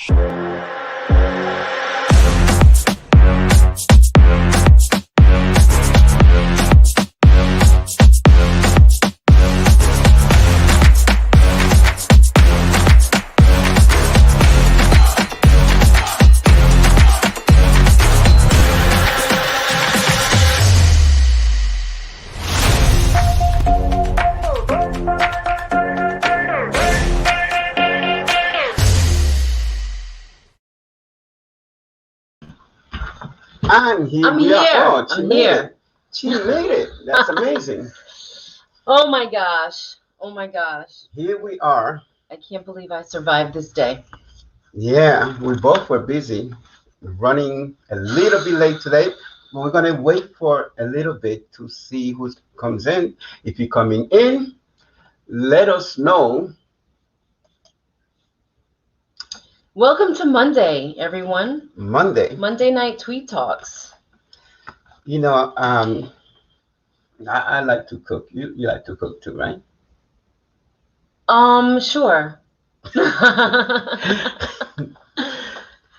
And here I'm we here. are. Oh, I'm here. She made it. That's amazing. Oh my gosh. Oh my gosh. Here we are. I can't believe I survived this day. Yeah, we both were busy, running a little bit late today. We're gonna wait for a little bit to see who comes in. If you're coming in, let us know. Welcome to Monday, everyone. Monday. Monday night Tweed Talks. You know, I like to cook. You like to cook too, right? Sure.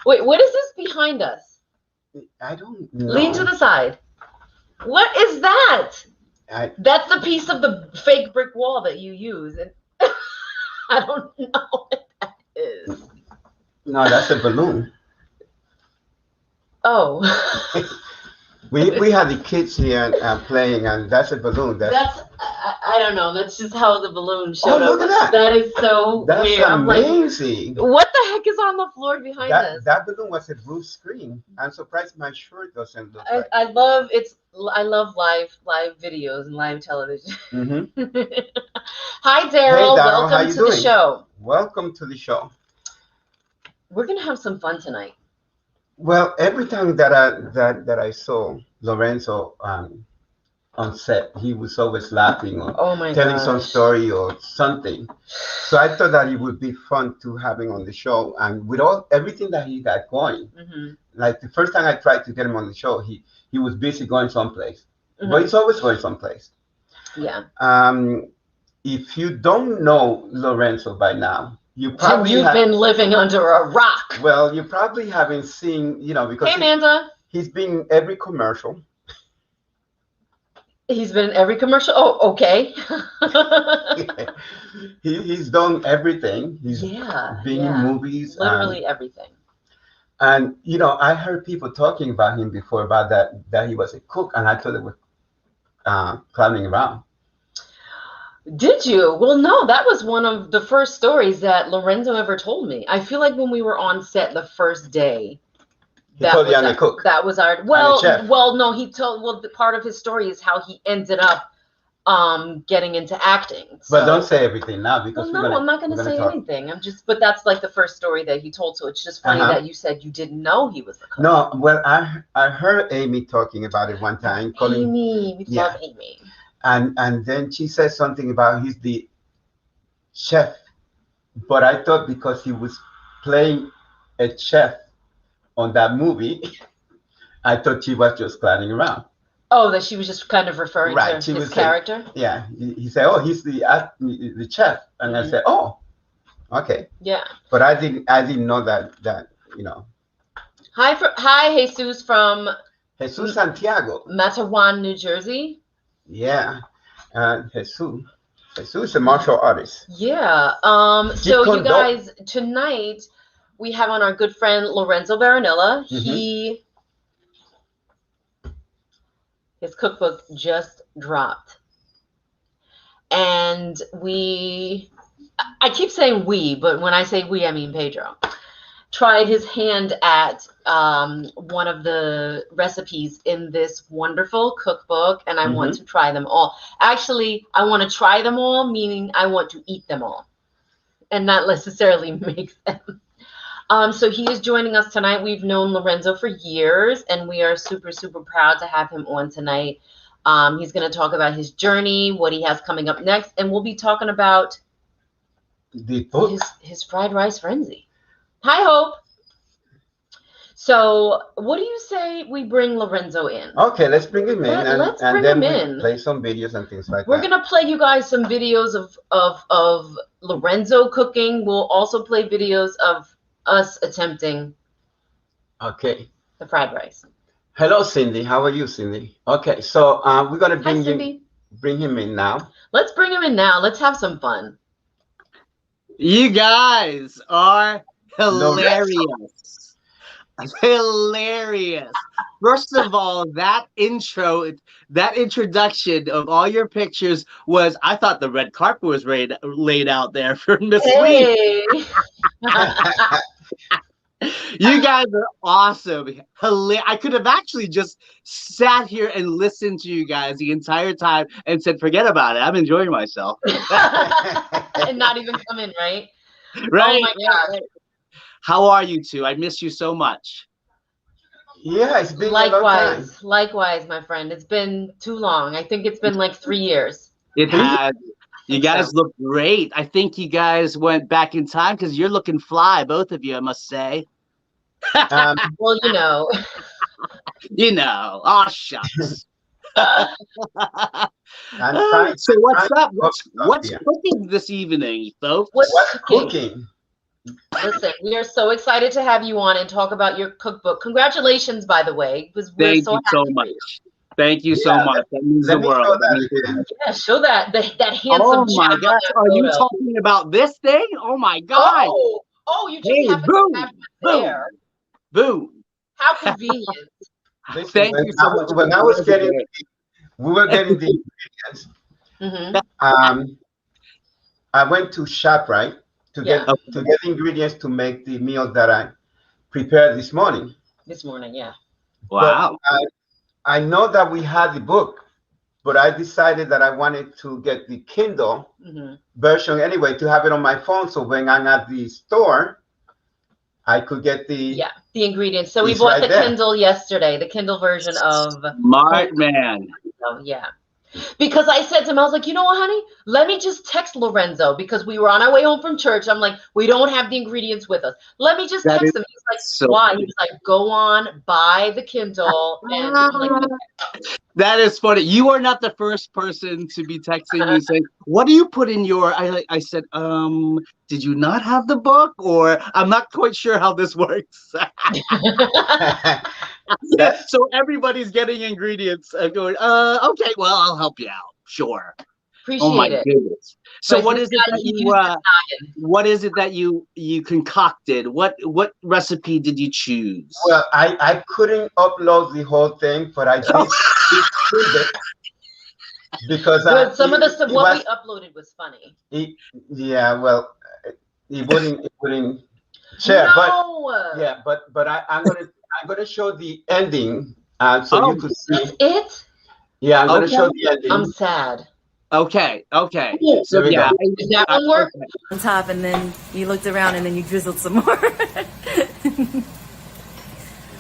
Wait, what is this behind us? I don't know. Lean to the side. What is that? That's the piece of the fake brick wall that you use. And I don't know what that is. No, that's a balloon. Oh. We had the kids here playing, and that's a balloon. I don't know. That's just how the balloon showed up. Look at that. That is so That's weird. amazing. I'm like, what the heck is on the floor behind us? That balloon was a blue screen. I'm surprised my shirt doesn't look like. I love live videos and live television. Mm-hmm. Hi, Daryl. Hey, Daryl, Welcome to the show. Welcome to the show. We're gonna have some fun tonight. Well, every time that I saw Lorenzo on set, he was always laughing or telling some story or something. So I thought that it would be fun to have him on the show. And with everything that he got going, like the first time I tried to get him on the show, he was busy going someplace. But he's always going someplace. Yeah. If you don't know Lorenzo by now, you've been living under a rock. Well, you probably haven't seen, because hey, Amanda. He's been in every commercial. He's been in every commercial. Oh, okay. He's done everything. He's been in movies. Literally everything. And I heard people talking about him before about that he was a cook, and I thought they were clowning around. Did you? Well, no, that was one of the first stories that Lorenzo ever told me. I feel like when we were on set the first day, that was our no, he told the part of his story is how he ended up getting into acting. So. But don't say everything now because I'm not going to say anything. But that's like the first story that he told. So it's just funny that you said you didn't know he was the cook. No, well, I heard Amy talking about it one time. Amy, we love Amy. And then she said something about he's the chef, but I thought because he was playing a chef on that movie, I thought she was just clowning around. Oh, that she was just kind of referring to his character? Yeah. He said, oh, he's the chef. And I said, oh, okay. Yeah. But I didn't know that. Hi, Jesus from Jesus Santiago. Matawan, New Jersey. Yeah. Jesus is a martial artist. Yeah. So you guys, tonight we have on our good friend Lorenzo Beronilla. His cookbook just dropped. And I keep saying we, but when I say we, I mean Pedro, tried his hand at one of the recipes in this wonderful cookbook, and I want to try them all. Actually, I want to try them all, meaning I want to eat them all and not necessarily make them. So he is joining us tonight. We've known Lorenzo for years, and we are super, super proud to have him on tonight. He's going to talk about his journey, what he has coming up next, and we'll be talking about his fried rice frenzy. Hi, Hope. So what do you say we bring Lorenzo in? Okay, let's bring him in. Let's bring him in. Play some videos and things like that. We're going to play you guys some videos of Lorenzo cooking. We'll also play videos of us attempting Okay. the fried rice. Hello, Cindy. How are you, Cindy? Okay, so we're gonna bring him in now. Let's bring him in now. Let's have some fun. You guys are hilarious. Hilarious. First of all, that introduction of all your pictures was, I thought the red carpet was laid out there for Miss Lee. You guys are awesome. I could have actually just sat here and listened to you guys the entire time and said, forget about it. I'm enjoying myself. And not even come in, right? Right. Oh my gosh. How are you two? I miss you so much. Yeah, it's been likewise, my friend. It's been too long. I think it's been like 3 years. It has. You guys look great. I think you guys went back in time because you're looking fly, both of you, I must say. Well, you know. You know. Oh, shucks. So what's up? What's cooking this evening, folks? What's cooking? Listen, we are so excited to have you on and talk about your cookbook. Congratulations, by the way. Thank you so much. Thank you so much. That means the world. Yeah, show that handsome. Oh my gosh! Are you talking about this thing? Oh my god! Oh, you just have to have there. Boom! How convenient. Thank you so much. When we were getting the ingredients. I went to ShopRite to get ingredients to make the meal that I prepared this morning. Yeah. Wow. But I know that we had the book, but I decided that I wanted to get the Kindle version anyway to have it on my phone. So when I'm at the store, I could get the ingredients. So we bought the Kindle yesterday, the Kindle version of Smart Man. Oh, yeah. Because I said to him, I was like, you know what, honey? Let me just text Lorenzo because we were on our way home from church. I'm like, we don't have the ingredients with us. Let me just text him. He's like, why? He's like, go on, buy the Kindle. And I'm like, okay. That is funny. You are not the first person to be texting me saying, what do you put in your, I said, did you not have the book? Or I'm not quite sure how this works. So everybody's getting ingredients going, okay, well, I'll help you out. Sure. Appreciate it. Goodness. So what is it that you concocted? What recipe did you choose? Well, I couldn't upload the whole thing, but I did it because some of the stuff we uploaded was funny. It wouldn't share. No. But I'm gonna show the ending so you could see. That's it? Yeah, I'm gonna show the ending. I'm sad. Okay. So yeah, does that one work? On top, and then you looked around, and then you drizzled some more.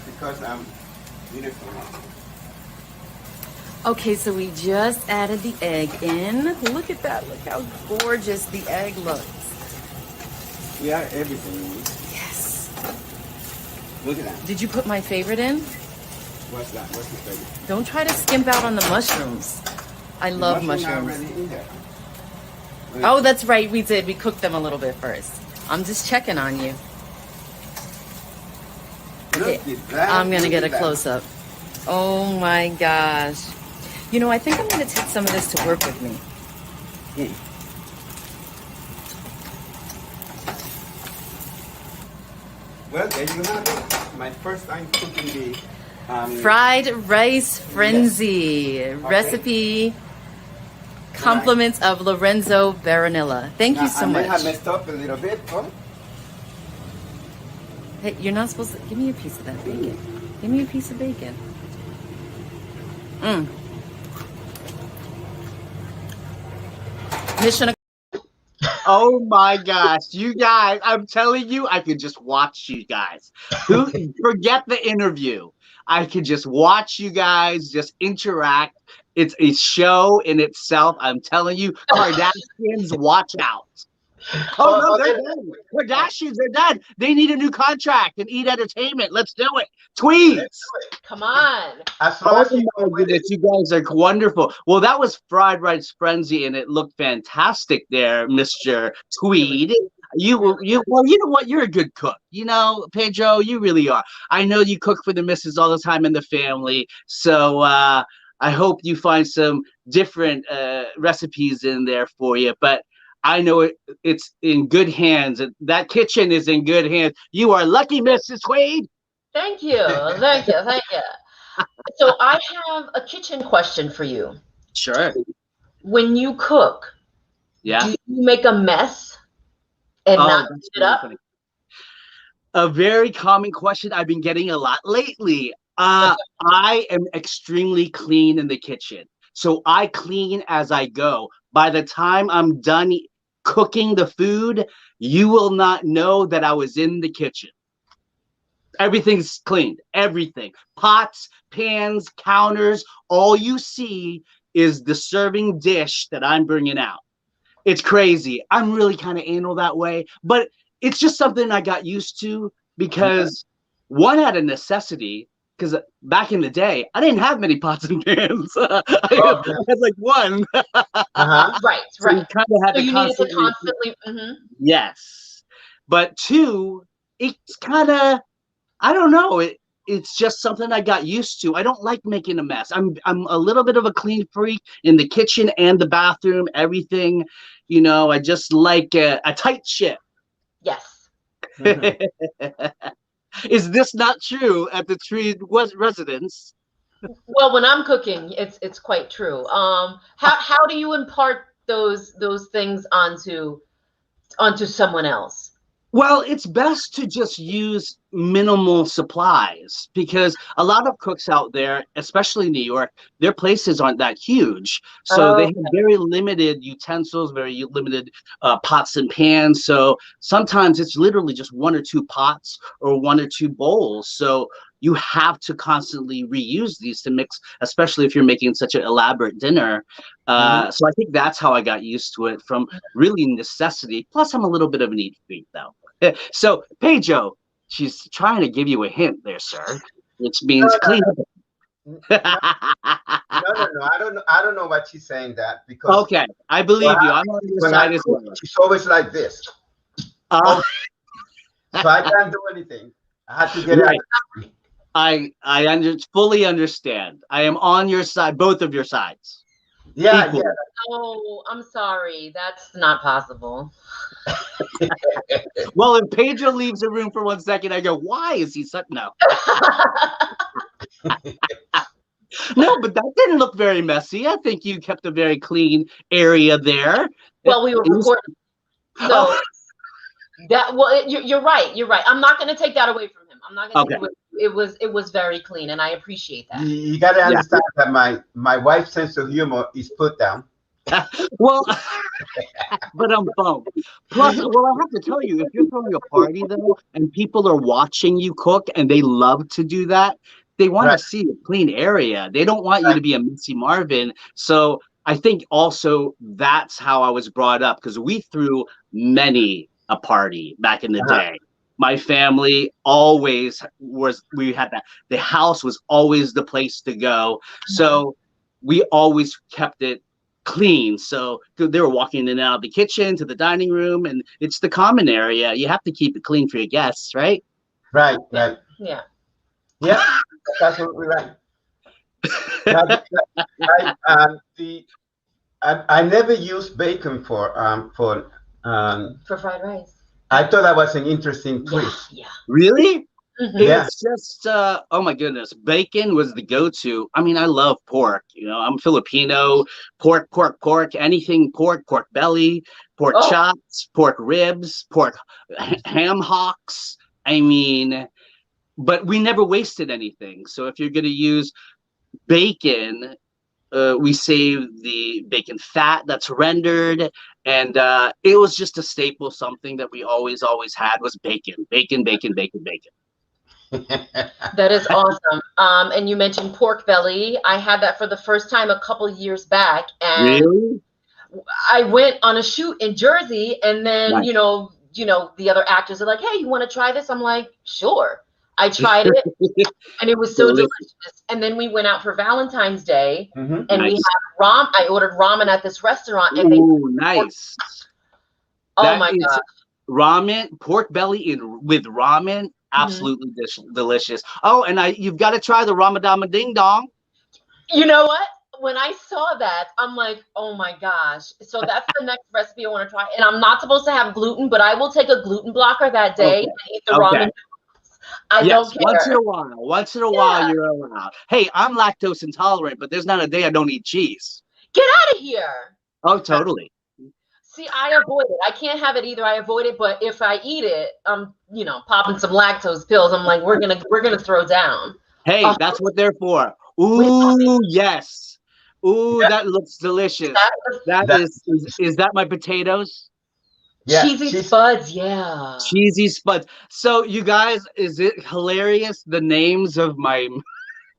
Because I'm beautiful. Okay, so we just added the egg in. Look at that. Look how gorgeous the egg looks. We are everything. Yes. Look at that. Did you put my favorite in? What's that? What's the favorite? Don't try to skimp out on the mushrooms. I love mushrooms. Oh, that's right. We did. We cooked them a little bit first. I'm just checking on you. I'm going to get a close-up. Oh, my gosh. You know, I think I'm going to take some of this to work with me. Well, there you have it. My first time cooking the fried rice frenzy recipe. Compliments of Lorenzo Beronilla. Thank you so much. I messed up a little bit. Huh? Hey, you're not supposed to. Give me a piece of that bacon. Give me a piece of bacon. Mission. Oh my gosh, you guys! I'm telling you, I could just watch you guys. Forget the interview. I could just watch you guys just interact. It's a show in itself. I'm telling you, Kardashians, watch out. Oh, no, they're dead. Kardashians, they're dead. They need a new contract and eat entertainment. Let's do it. Tweeds. Come on. Oh my goodness, you guys are wonderful. Well, that was Fried Rice Frenzy, and it looked fantastic there, Mr. Tweed. Well, you know what? You're a good cook. You know, Pedro, you really are. I know you cook for the missus all the time in the family. So I hope you find some different recipes in there for you. But I know it's in good hands. That kitchen is in good hands. You are lucky, Mrs. Tweed. Thank you. Thank you. Thank you. So I have a kitchen question for you. Sure. When you cook, do you make a mess and not clean it up? Funny. A very common question I've been getting a lot lately. I am extremely clean in the kitchen. So I clean as I go. By the time I'm done cooking the food, you will not know that I was in the kitchen. Everything's cleaned. Everything. Pots, pans, counters. All you see is the serving dish that I'm bringing out. It's crazy. I'm really kind of anal that way, but it's just something I got used to because one, out of necessity, because back in the day, I didn't have many pots and pans. I had like one. Right. So you kind of had so you needed to constantly. Yes. But two, it's kind of, I don't know. It's just something I got used to. I don't like making a mess. I'm a little bit of a clean freak in the kitchen and the bathroom, everything. You know, I just like a tight ship. Yes. Is this not true at the Tweed residence? Well, when I'm cooking, it's quite true. How do you impart those things onto someone else? Well, it's best to just use minimal supplies because a lot of cooks out there, especially in New York, their places aren't that huge. So they have very limited utensils, very limited pots and pans. So sometimes it's literally just 1 or 2 pots or 1 or 2 bowls. So you have to constantly reuse these to mix, especially if you're making such an elaborate dinner. So I think that's how I got used to it, from really necessity. Plus, I'm a little bit of an eat freak, though. So, Pedro, she's trying to give you a hint there, sir, which means clean up. No. I don't know what she's saying that because. Okay, I believe you. I'm on your side as well. She's always like this. So I can't do anything. I have to get right. out. I fully understand. I am on your side, both of your sides. Yeah. Oh, I'm sorry. That's not possible. Well, if Pedro leaves the room for 1 second, I go, why is he such? No. No, but that didn't look very messy. I think you kept a very clean area there. Well, we were recording. So you're right. You're right. I'm not going to take that away from him. I'm not going to. It was very clean, and I appreciate that. You got to understand that my wife's sense of humor is put down. Well, but I'm bummed. Plus, well, I have to tell you, if you're throwing a party though, and people are watching you cook, and they love to do that, they want to see a clean area. They don't want you to be a messy Marvin. So I think also that's how I was brought up, because we threw many a party back in the day. My family always we had that. The house was always the place to go. So we always kept it clean. So they were walking in and out of the kitchen to the dining room, and it's the common area. You have to keep it clean for your guests, right? Right. Yeah. Yeah, that's absolutely right. I never used bacon for fried rice. I thought that was an interesting twist. Yeah. Really? Yeah. It's just oh my goodness, bacon was the go-to. I mean, I love pork. You know, I'm Filipino. Pork, anything pork belly, pork chops, pork ribs, pork ham hocks. I mean, but we never wasted anything. So if you're going to use bacon, we save the bacon fat that's rendered, and it was just a staple. Something that we always had was bacon. That is awesome. And you mentioned pork belly. I had that for the first time a couple years back, and really? I went on a shoot in Jersey, and then you know the other actors are like, "Hey, you want to try this?" I'm like, "Sure." I tried it, and it was so delicious. And then we went out for Valentine's Day, and we had I ordered ramen at this restaurant, and nice. Oh my god! ramen, pork belly with ramen, absolutely delicious. Oh, and you've got to try the Ramadan ding dong. You know what? When I saw that, I'm like, oh my gosh. So that's the next recipe I want to try. And I'm not supposed to have gluten, but I will take a gluten blocker that day and eat the ramen. I don't care. Once in a while, you're allowed. Hey, I'm lactose intolerant, but there's not a day I don't eat cheese. Get out of here. Oh, totally. See, I avoid it. I can't have it either. I avoid it, but if I eat it, I'm, popping some lactose pills. I'm like, we're gonna throw down. Hey, that's what they're for. Ooh, yes. Ooh, that looks delicious. Is that my potatoes? Yeah, cheesy spuds, yeah. Cheesy spuds. So, you guys, is it hilarious, the names of my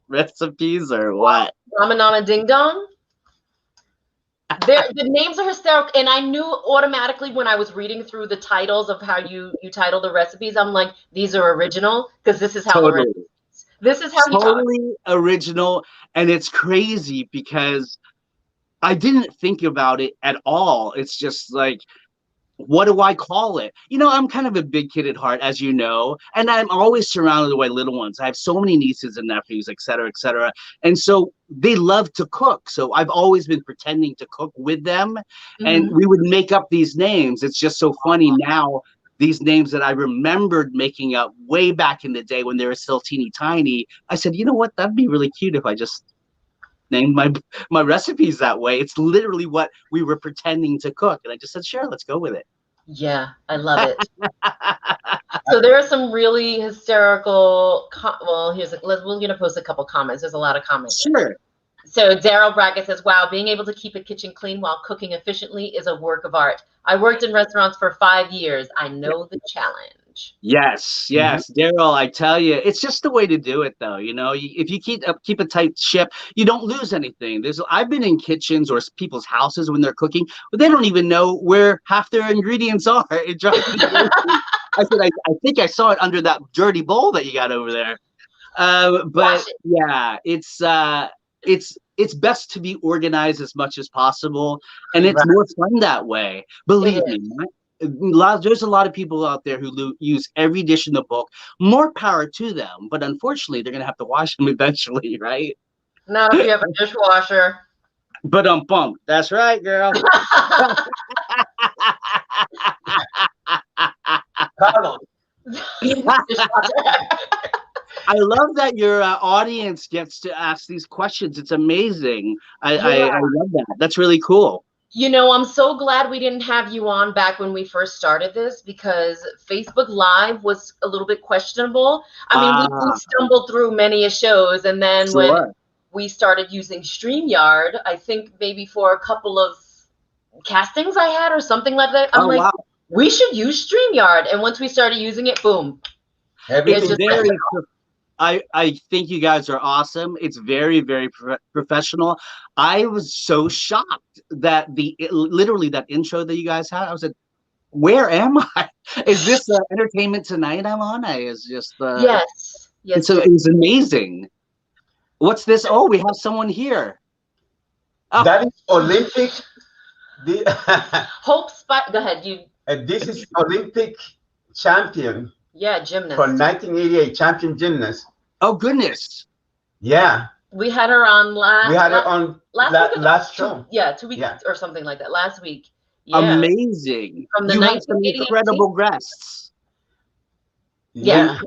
recipes, or what? Ramanana Ding Dong? The names are hysterical, and I knew automatically when I was reading through the titles of how you title the recipes, I'm like, these are original, because this is how this is how totally original, and it's crazy because I didn't think about it at all. It's just like, what do I call it? I'm kind of a big kid at heart, as you know, and I'm always surrounded by little ones. I have so many nieces and nephews, et cetera, et cetera. And so they love to cook. So I've always been pretending to cook with them, and we would make up these names. It's just so funny now, these names that I remembered making up way back in the day when they were still teeny tiny. I said, you know what? That'd be really cute if I just named my recipes that way. It's literally what we were pretending to cook, and I just said, sure, let's go with it. Yeah, I love it. So there are some really hysterical we're gonna post a couple comments. There's a lot of comments. Sure. So Daryl Brackett says, wow, being able to keep a kitchen clean while cooking efficiently is a work of art. I worked in restaurants for 5 years. I know the challenge. Yes. Daryl, I tell you, it's just the way to do it, though. If you keep a tight ship, you don't lose anything. I've been in kitchens or people's houses when they're cooking, but they don't even know where half their ingredients are. It drives me crazy. I said, I think I saw it under that dirty bowl that you got over there. But yeah, it's best to be organized as much as possible, and it's more fun that way. Believe me. There's a lot of people out there who use every dish in the book. More power to them, but unfortunately, they're gonna have to wash them eventually, right? Not if you have a dishwasher. But that's right, girl. I love that your audience gets to ask these questions. It's amazing. I love that. That's really cool. I'm so glad we didn't have you on back when we first started this, because Facebook Live was a little bit questionable. I mean, we stumbled through many shows, and then when we started using StreamYard, I think maybe for a couple of castings I had or something like that, I'm like, we should use StreamYard. And once we started using it, boom. I think you guys are awesome. It's very, very professional. I was so shocked that literally that intro that you guys had, I was like, where am I? Is this Entertainment Tonight I'm on? Yes. So it was amazing. What's this? Oh, we have someone here. Oh. That is Olympic. Hope Spot. Go ahead. This is Olympic champion. Yeah, gymnast. From 1988, champion gymnast. Oh, goodness. Yeah. We had her on last show. 2 weeks or something like that. Last week. Yeah. Amazing. From the you have some incredible guests. Yeah.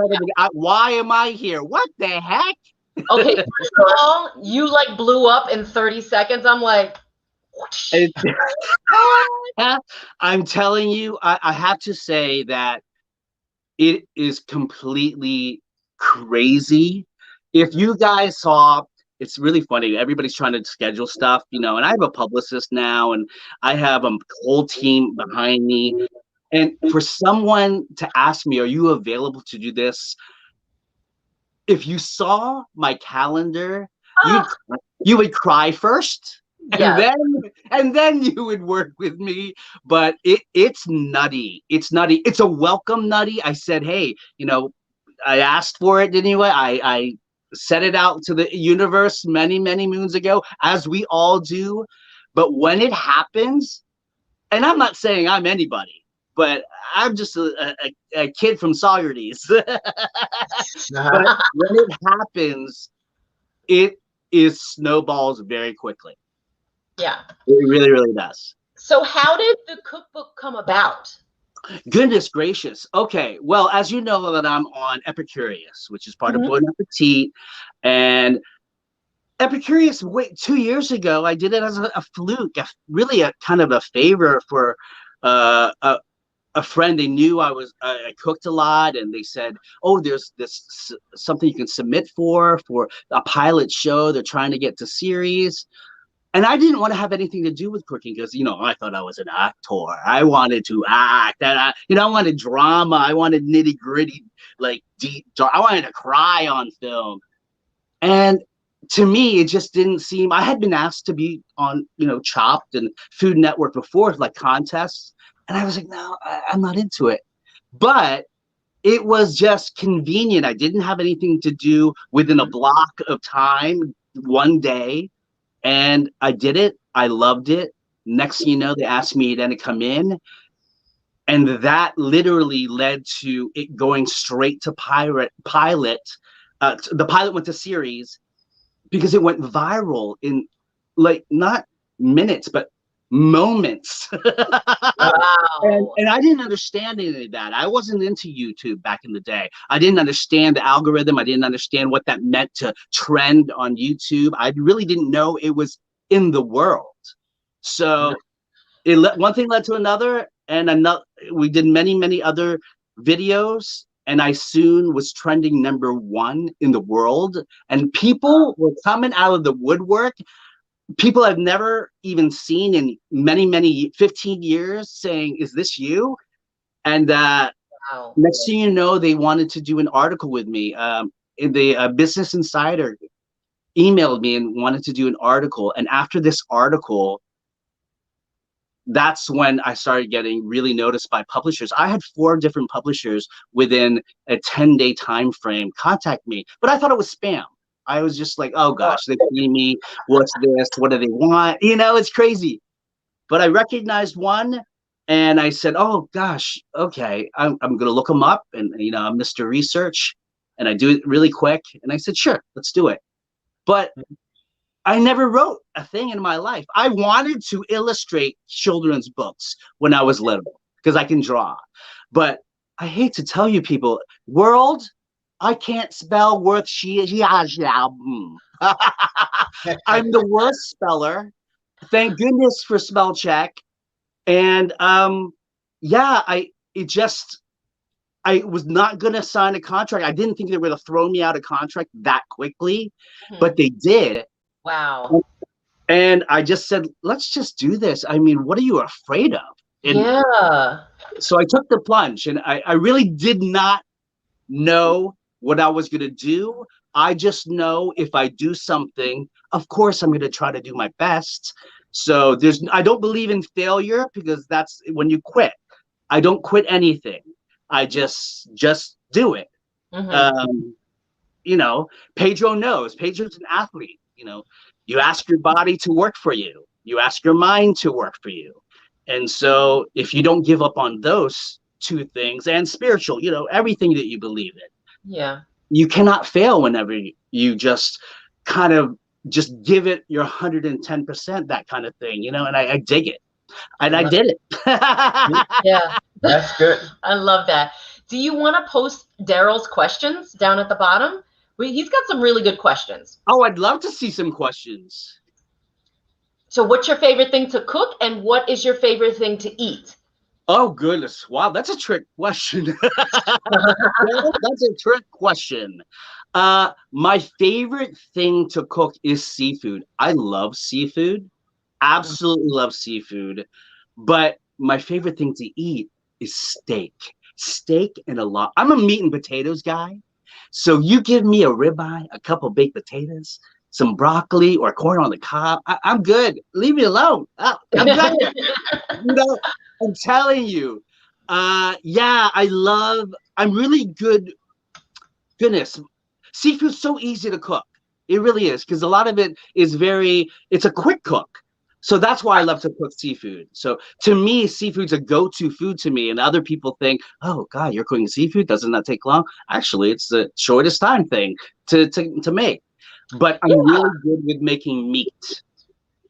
Why am I here? What the heck? Okay, first of all, you blew up in 30 seconds. I'm like, I'm telling you, I have to say that it is completely crazy. If you guys saw, it's really funny. Everybody's trying to schedule stuff, and I have a publicist now, and I have a whole team behind me. And for someone to ask me, are you available to do this? If you saw my calendar, you would cry first. And then you would work with me, but it's nutty. It's nutty. It's a welcome nutty. I said, hey, I asked for it anyway. I set it out to the universe many, many moons ago, as we all do. But when it happens, and I'm not saying I'm anybody, but I'm just a kid from Saugerties. But when it happens, it snowballs very quickly. Yeah. It really, really does. So how did the cookbook come about? Goodness gracious. Okay. Well, as you know that I'm on Epicurious, which is part of Bon Appetit. And Epicurious, 2 years ago, I did it as a fluke, really a kind of a favor for a friend. They knew I cooked a lot, and they said, oh, there's this something you can submit for a pilot show. They're trying to get to series. And I didn't want to have anything to do with cooking because, I thought I was an actor. I wanted to act. And I wanted drama. I wanted nitty gritty, like deep. I wanted to cry on film. And to me, it just didn't seem. I had been asked to be on, Chopped and Food Network before, like contests. And I was like, no, I'm not into it. But it was just convenient. I didn't have anything to do within a block of time, one day. And I did it. I loved it. Next thing you know, they asked me then to come in. And that literally led to it going straight to pilot. The pilot went to series because it went viral in like not minutes, but moments. Wow. And I didn't understand any of that. I wasn't into YouTube back in the day. I didn't understand the algorithm. I didn't understand what that meant to trend on YouTube. I really didn't know it was in the world. So one thing led to another, and another. We did many other videos, and I soon was trending #1 in the world. And people were coming out of the woodwork. People I've never even seen in many 15 years saying, is this you? And wow. Next thing you know, they wanted to do an article with me. The Business Insider emailed me and wanted to do an article. And after this article, that's when I started getting really noticed by publishers. I had 4 different publishers within a 10-day time frame contact me, but I thought it was spam. I was just like, oh gosh, they see me. What's this? What do they want? It's crazy. But I recognized one, and I said, oh gosh, okay, I'm gonna look them up, and I'm Mr. Research, and I do it really quick. And I said, sure, let's do it. But I never wrote a thing in my life. I wanted to illustrate children's books when I was little because I can draw. But I hate to tell you people, world, I can't spell worth I'm the worst speller. Thank goodness for spell check. And I was not gonna sign a contract. I didn't think they were gonna throw me out of contract that quickly, but they did. Wow. And I just said, let's just do this. I mean, what are you afraid of? And yeah. So I took the plunge, and I really did not know what I was going to do. I just know if I do something, of course, I'm going to try to do my best. So I don't believe in failure because that's when you quit. I don't quit anything. I just do it. Pedro knows. Pedro's an athlete. You ask your body to work for you. You ask your mind to work for you. And so if you don't give up on those 2 things, and spiritual, everything that you believe in, you cannot fail whenever you just kind of just give it your 110%, that kind of thing, and I dig it. And I did it. Yeah. That's good. I love that. Do you want to post Daryl's questions down at the bottom? He's got some really good questions. Oh, I'd love to see some questions. So what's your favorite thing to cook, and what is your favorite thing to eat? Oh, goodness. Wow, that's a trick question. That's a trick question. My favorite thing to cook is seafood. I love seafood. Absolutely love seafood. But my favorite thing to eat is steak. Steak and a lot. I'm a meat and potatoes guy. So you give me a ribeye, a couple baked potatoes, some broccoli or corn on the cob, I'm good. Leave me alone. I'm good. I'm telling you. I'm really good. Goodness, seafood's so easy to cook. It really is, because a lot of it is it's a quick cook. So that's why I love to cook seafood. So to me, seafood's a go-to food to me. And other people think, oh God, you're cooking seafood? Doesn't that take long? Actually, it's the shortest time thing to make. But I'm really good with making meat.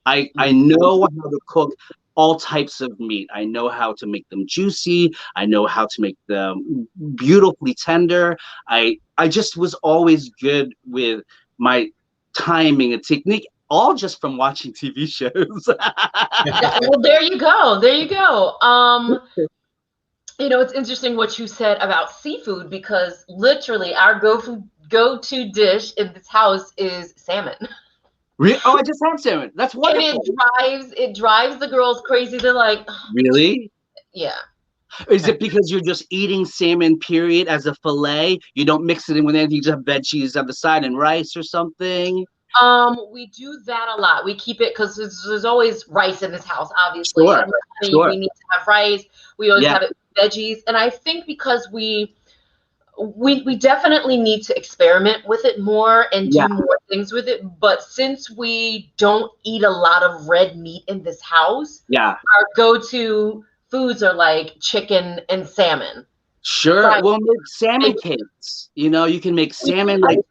I know how to cook all types of meat. I know how to make them juicy. I know how to make them beautifully tender. I just was always good with my timing and technique, all just from watching TV shows. Well, there you go. There you go. It's interesting what you said about seafood, because literally our go-to dish in this house is salmon. Really? Oh, I just had salmon. That's wonderful. And it drives the girls crazy. They're like, really? Yeah. Is it because you're just eating salmon, period, as a fillet? You don't mix it in with anything, you just have veggies on the side and rice or something? We do that a lot. We keep it because there's always rice in this house, obviously. Sure. We need to have rice. We always have it with veggies. And I think because we definitely need to experiment with it more and do more things with it. But since we don't eat a lot of red meat in this house, our go-to foods are like chicken and salmon. Sure. Right. Well, make salmon cakes. You can make salmon cakes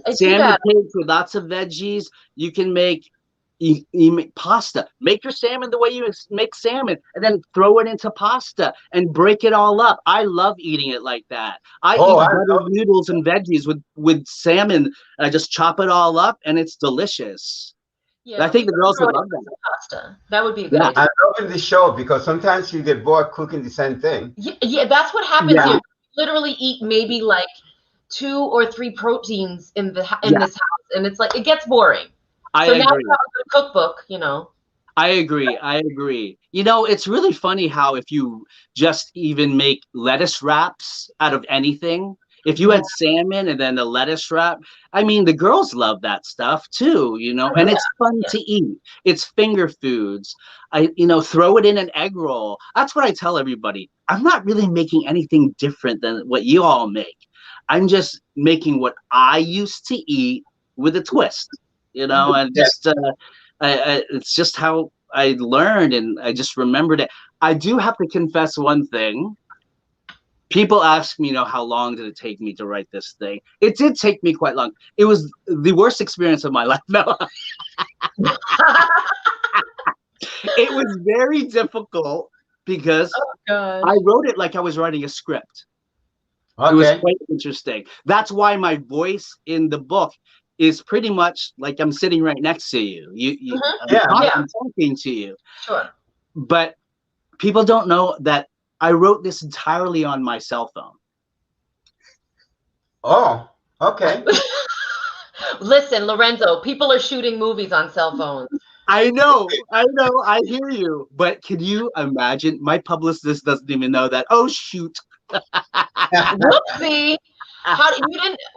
with lots of veggies. You can make you make pasta. Make your salmon the way you make salmon, and then throw it into pasta and break it all up. I love eating it like that. I eat buttered noodles and veggies with salmon, and I just chop it all up, and it's delicious. Yeah, I think the girls would love that. Pasta. That would be a good idea. I love the show because sometimes you get bored cooking the same thing. Yeah, that's what happens here. You literally eat maybe like 2 or 3 proteins in this house, and it's like it gets boring. Now we have a good cookbook, I agree. It's really funny how if you just even make lettuce wraps out of anything, if you had salmon and then a lettuce wrap, I mean, the girls love that stuff too, and it's fun to eat. It's finger foods. Throw it in an egg roll. That's what I tell everybody. I'm not really making anything different than what you all make. I'm just making what I used to eat with a twist, and just it's just how I learned, and I just remembered it. I do have to confess one thing. People ask me, how long did it take me to write this thing? It did take me quite long. It was the worst experience of my life. No. It was very difficult because I wrote it like I was writing a script. Okay. It was quite interesting. That's why my voice in the book is pretty much like I'm sitting right next to you. I'm talking to you. Sure. But people don't know that I wrote this entirely on my cell phone. Oh, okay. Listen, Lorenzo, people are shooting movies on cell phones. I know, I hear you. But can you imagine? My publicist doesn't even know that. Oh, shoot. Whoopsie.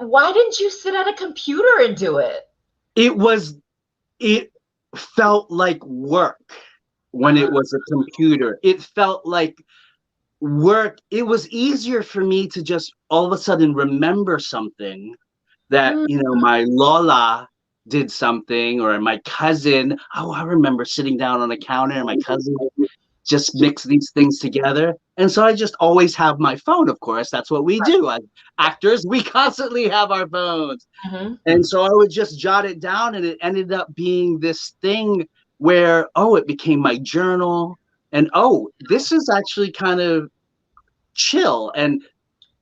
Why didn't you sit at a computer and do it? It felt like work when it was a computer. It felt like work. It was easier for me to just all of a sudden remember something that, my Lola did something, or my cousin. Oh, I remember sitting down on a counter and my cousin just mix these things together. And so I just always have my phone, of course. That's what we do. As actors, we constantly have our phones. Mm-hmm. And so I would just jot it down, and it ended up being this thing where, it became my journal. And, this is actually kind of chill and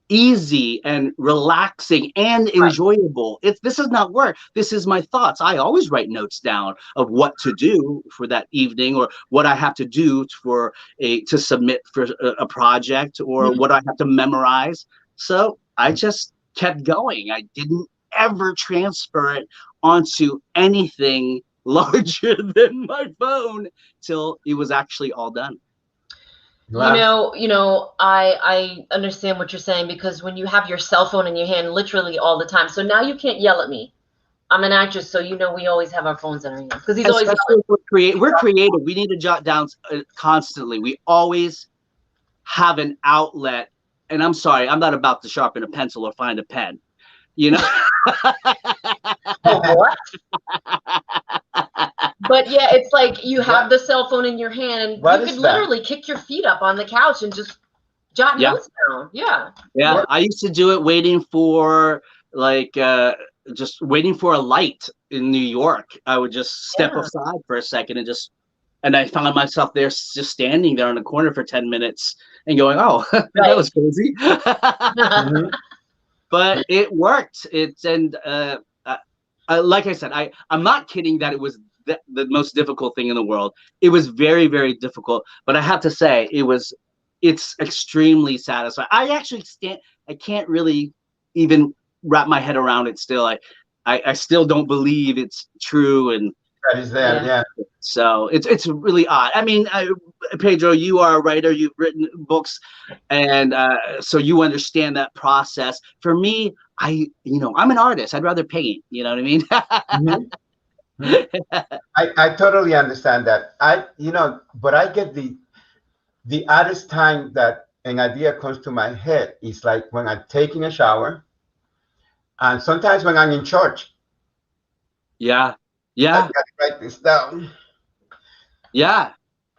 easy and relaxing and enjoyable. This is not work. This is my thoughts. I always write notes down of what to do for that evening, or what I have to do to submit for a project, or what I have to memorize. So I just kept going. I didn't ever transfer it onto anything larger than my phone till it was actually all done. Wow. I understand what you're saying, because when you have your cell phone in your hand literally all the time, so now you can't yell at me. I'm an actress, so we always have our phones in our hands, because he's always we're creative. We need to jot down constantly. We always have an outlet. And I'm sorry, I'm not about to sharpen a pencil or find a pen. What? But yeah, it's like you have the cell phone in your hand, and What you is could that? literally kick your feet up on the couch and just jot notes down. Yeah. Yeah, I used to do it waiting for just waiting for a light in New York. I would just step aside for a second and I found myself there just standing there in the corner for 10 minutes and going, oh, that was crazy. But it worked. Like I said, I'm not kidding that it was the most difficult thing in the world. It was very, very difficult. But I have to say, it's extremely satisfying. I can't really even wrap my head around it still. I still don't believe it's true. And that is there, yeah. So it's really odd. I mean, Pedro, you are a writer. You've written books, and so you understand that process. For me, I'm an artist. I'd rather paint. You know what I mean? I totally understand that. But I get the oddest time that an idea comes to my head is like when I'm taking a shower, and sometimes when I'm in church. Yeah. I gotta write this down. Yeah.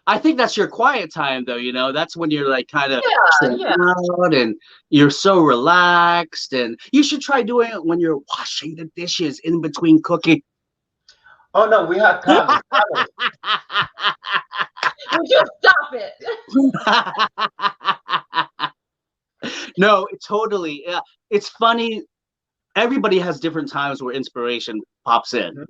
I think that's your quiet time, though. That's when you're like kind of out and you're so relaxed. And you should try doing it when you're washing the dishes in between cooking. Oh no, we have comments. Would you stop it? No, totally. It's funny. Everybody has different times where inspiration pops in.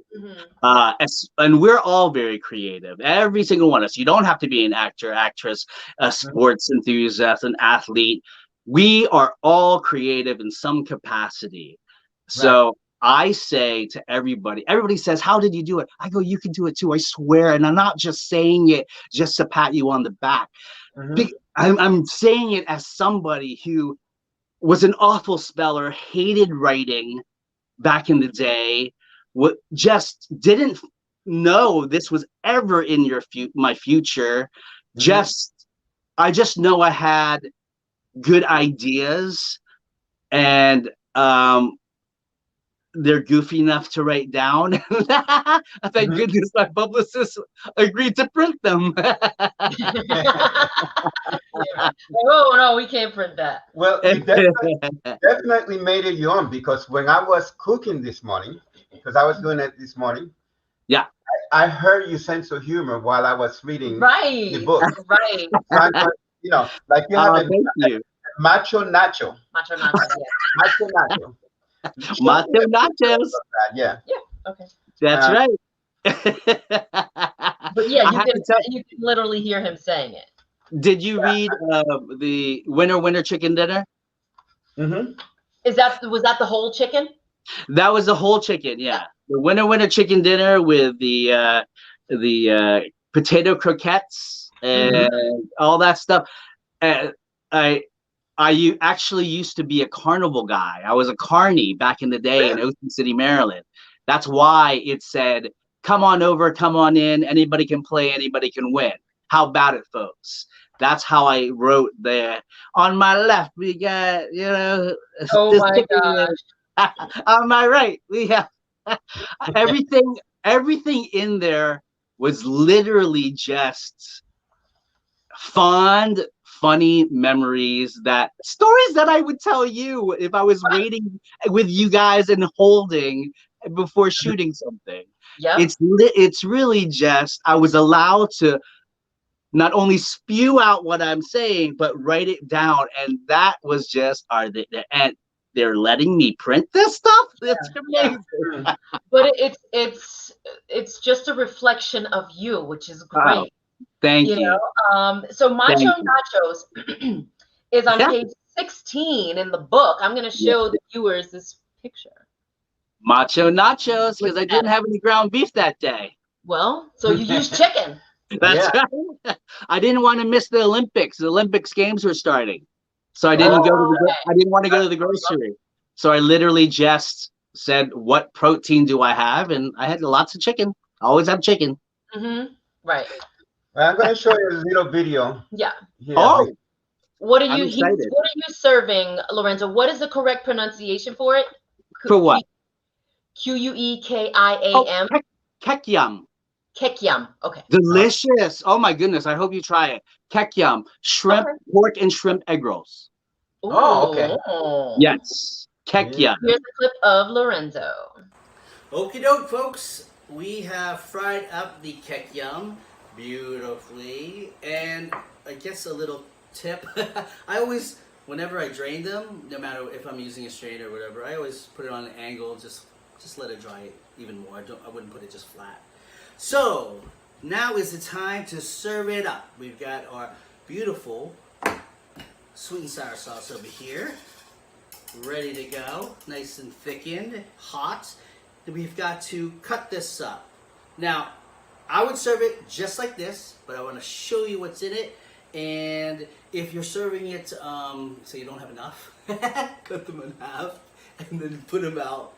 And we're all very creative. Every single one of us. You don't have to be an actor, actress, a sports enthusiast, an athlete. We are all creative in some capacity. So I say to everybody says, how did you do it? I go, you can do it too, I swear. And I'm not just saying it just to pat you on the back. I'm saying it as somebody who was an awful speller, hated writing back in the day, just didn't know this was ever in my future. I just know I had good ideas, and they're goofy enough to write down. Thank goodness my publicist agreed to print them. Oh no, we can't print that. Well, you definitely made it young, because when I was cooking this morning, because I was doing it this morning, I heard your sense of humor while I was reading the book. Right. So like you have macho nacho. Macho nacho, Macho nacho. Macho nachos. Yeah. Okay. That's right. But yeah, you can literally hear him saying it. Did you read the Winner Chicken Dinner? Was that the whole chicken? That was the whole chicken, yeah. The Winner Chicken Dinner with the potato croquettes and all that stuff. I actually used to be a carnival guy. I was a carny back in the day in Ocean City, Maryland. That's why it said, come on over, come on in. Anybody can play, anybody can win. How about it, folks? That's how I wrote there. On my left, we got, oh my gosh. On my right, we have everything in there was literally just fond, funny memories, stories that I would tell you if I was waiting with you guys and holding before shooting something. It's really just, I was allowed to not only spew out what I'm saying, but write it down. And that was just, and they're letting me print this stuff? That's amazing. But it's just a reflection of you, which is great. Wow. Thank you. So Macho Nachos is on page 16 in the book. I'm going to show the viewers this picture. Macho Nachos, because I didn't have any ground beef that day. Well, so you used chicken. That's right. I didn't want to miss the Olympics. The Olympics games were starting, so I didn't I didn't want to go to the grocery. So I literally just said, "What protein do I have?" And I had lots of chicken. I always have chicken. Right. Well, I'm going to show you a little video. Yeah. Oh. What are you serving, Lorenzo? What is the correct pronunciation for it? For what? Queukam. Kekyam. Kekyam. Okay. Delicious. Oh my goodness. I hope you try it. Kekyam, shrimp, pork and shrimp egg rolls. Ooh. Oh, okay. Yes. Kekyam. Here's a clip of Lorenzo. Okie doke, folks. We have fried up the kekyam beautifully. And I guess a little tip. I always, whenever I drain them, no matter if I'm using a strainer or whatever, I always put it on an angle, just let it dry even more. I wouldn't put it just flat. So, now is the time to serve it up. We've got our beautiful sweet and sour sauce over here, ready to go, nice and thickened, hot. Then we've got to cut this up. Now, I would serve it just like this, but I want to show you what's in it. And if you're serving it, so you don't have enough, cut them in half and then put them out,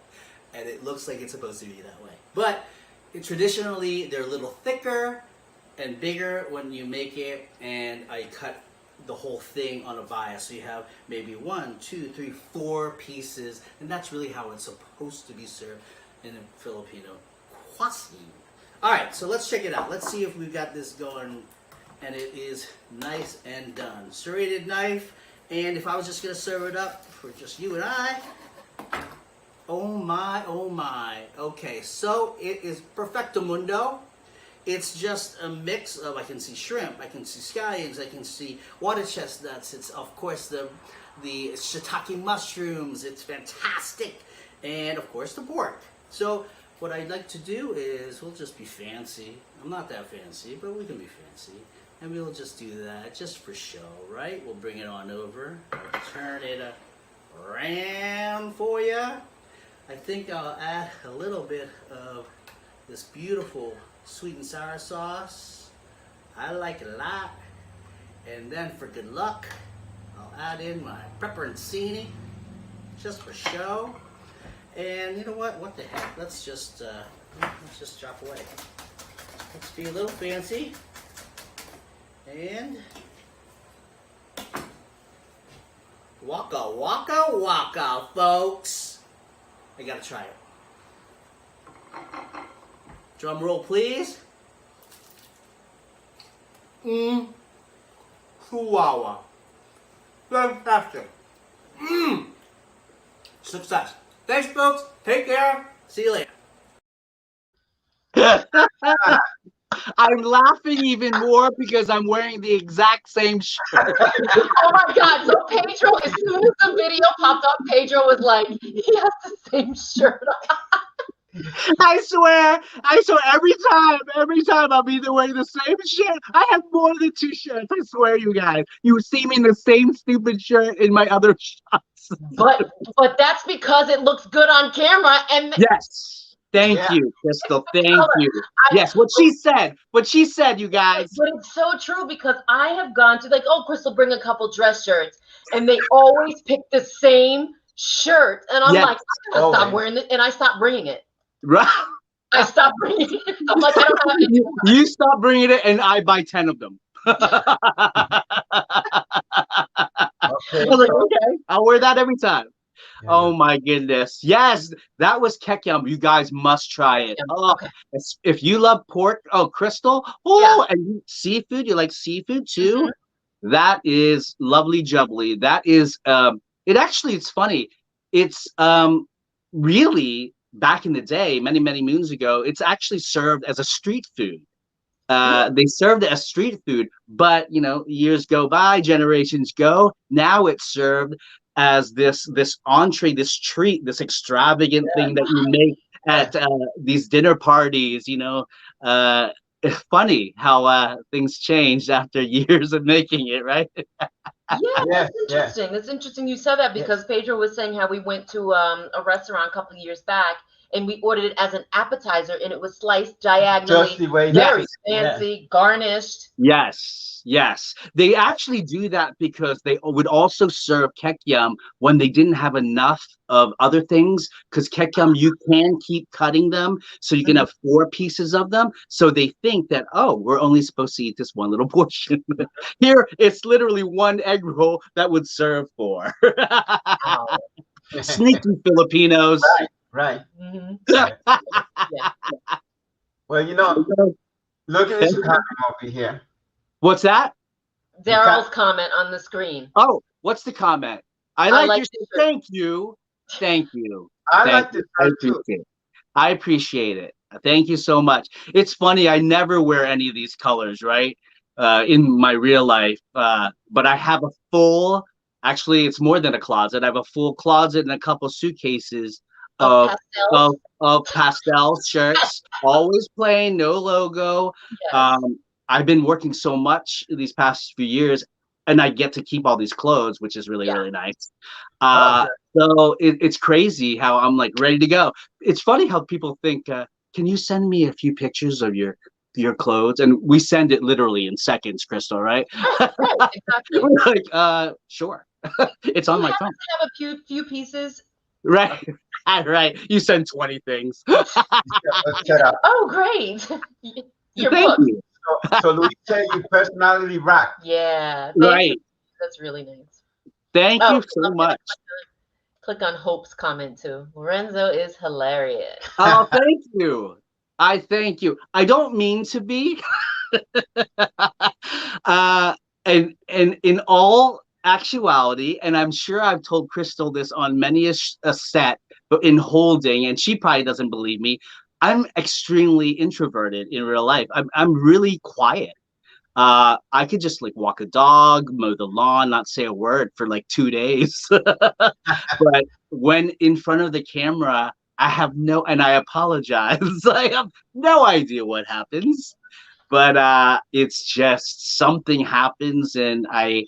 and it looks like it's supposed to be that way. But traditionally, they're a little thicker and bigger when you make it, and I cut the whole thing on a bias. So you have maybe 1, 2, 3, 4 pieces, and that's really how it's supposed to be served in a Filipino cuisine. All right, so let's check it out. Let's see if we've got this going, and it is nice and done. Serrated knife, and if I was just gonna serve it up for just you and I, oh my, oh my. Okay, so it is perfecto mundo. It's just a mix of, I can see shrimp, I can see scallions, I can see water chestnuts. It's, of course, the shiitake mushrooms. It's fantastic. And, of course, the pork. So what I'd like to do is, we'll just be fancy. I'm not that fancy, but we can be fancy. And we'll just do that just for show, right? We'll bring it on over. I'll turn it around for you. I think I'll add a little bit of this beautiful sweet and sour sauce. I like it a lot. And then for good luck, I'll add in my pepperoncini, just for show. And you know what the heck, let's just drop away. Let's be a little fancy. And waka waka waka, folks. I gotta try it. Drum roll, please. Chihuahua. Fantastic. Success. Thanks, folks. Take care. See you later. I'm laughing even more because I'm wearing the exact same shirt. Oh my God. So Pedro, as soon as the video popped up, Pedro was like, he has the same shirt on. I swear, every time I'm either wearing the same shirt. I have more than 2 shirts. I swear, you guys. You see me in the same stupid shirt in my other shots. But that's because it looks good on camera. And yes. Thank you, Crystal. Thank you. Yes, what she said, you guys. But it's so true, because I have gone to, like, oh, Crystal, bring a couple dress shirts. And they always pick the same shirt. And I'm like, I'm going to stop wearing it. And I stopped bringing it. Right. I stopped bringing it. I'm like, I don't have it. You stop bringing it, and I buy 10 of them. Okay. I was like, okay, I'll wear that every time. Yeah. Oh my goodness. Yes, that was kekyam. You guys must try it. Oh, if you love pork, Crystal, and seafood, you like seafood too? Mm-hmm. That is lovely jubbly. That is, it's funny. It's really, back in the day, many, many moons ago, it's actually served as a street food. They served it as street food, but years go by, generations go. Now it's served as this entree, this treat, this extravagant thing that you make at these dinner parties. It's funny how things changed after years of making it, right? That's interesting. It's interesting you said that, because Pedro was saying how we went to a restaurant a couple of years back, and we ordered it as an appetizer, and it was sliced diagonally, just the way very fancy, garnished. Yes. They actually do that because they would also serve kekyam when they didn't have enough of other things, because kekyam, you can keep cutting them, so you can have 4 pieces of them. So they think that, we're only supposed to eat this one little portion. Here, it's literally 1 egg roll that would serve 4. Sneaky Filipinos. Right. Mm-hmm. Well, Look at this comment over here. What's that? Daryl's comment on the screen. Oh, what's the comment? I like your shirt. Thank you. Thank you. I like this shirt too. I appreciate it. Thank you so much. It's funny, I never wear any of these colors, right? In my real life. But I have a full, actually, it's more than a closet. I have a full closet and a couple suitcases of pastel shirts, always plain, no logo. Yes. I've been working so much these past few years, and I get to keep all these clothes, which is really, really nice. So it's crazy how I'm like ready to go. It's funny how people think, can you send me a few pictures of your clothes? And we send it literally in seconds, Crystal, right? Right, exactly. We're like, sure. It's on my phone. Have a few pieces. Right. Right. You send 20 things. Oh, great. Thank you. So Luis said you personality rock. Yeah. Right. That's really nice. Thank you so much. Click on Hope's comment too. Lorenzo is hilarious. Oh, thank you. I thank you. I don't mean to be. And in all actuality, and I'm sure I've told Crystal this on many a set, but in holding, and she probably doesn't believe me, I'm extremely introverted in real life. I'm really quiet. I could just like walk a dog, mow the lawn, not say a word for like 2 days. But when in front of the camera, and I apologize, I have no idea what happens. But it's just something happens, and I'm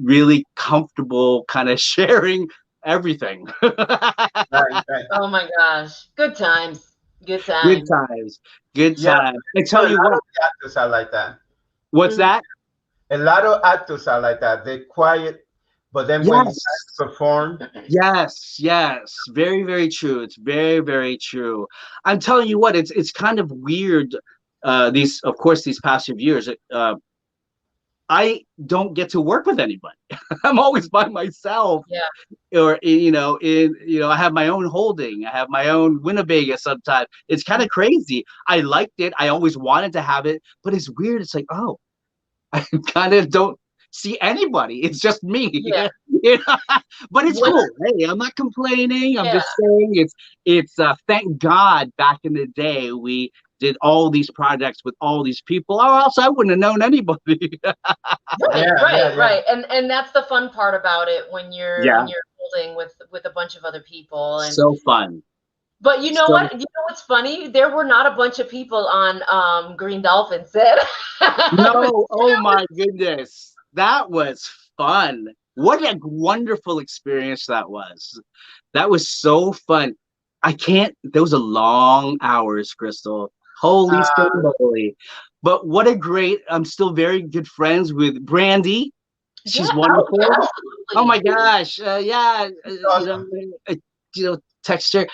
really comfortable kind of sharing everything. Right. Oh my gosh. Good times. Good times. Good times. Good times. I tell you what. Actors are like that. What's that? A lot of actors are like that. They're quiet, but then when you perform. Yes. Very, very true. It's very, very true. I'm telling you what, it's kind of weird. These past few years, I don't get to work with anybody. I'm always by myself. Yeah. Or I have my own holding. I have my own Winnebago sometimes. It's kind of crazy. I liked it. I always wanted to have it, but it's weird. It's like, oh, I kind of don't see anybody. It's just me. Yeah. But it's cool. Hey, I'm not complaining. I'm just saying it's thank God back in the day we did all these projects with all these people, or else I wouldn't have known anybody. Right. And that's the fun part about it when you're holding with a bunch of other people. And so fun. But you know what? You know what's funny? There were not a bunch of people on Green Dolphin set. No, oh my goodness. That was fun. What a wonderful experience that was. That was so fun. Those are long hours, Crystal. Holy moly. But what a great, I'm still very good friends with Brandy. She's wonderful. Oh my gosh. Awesome. Texture.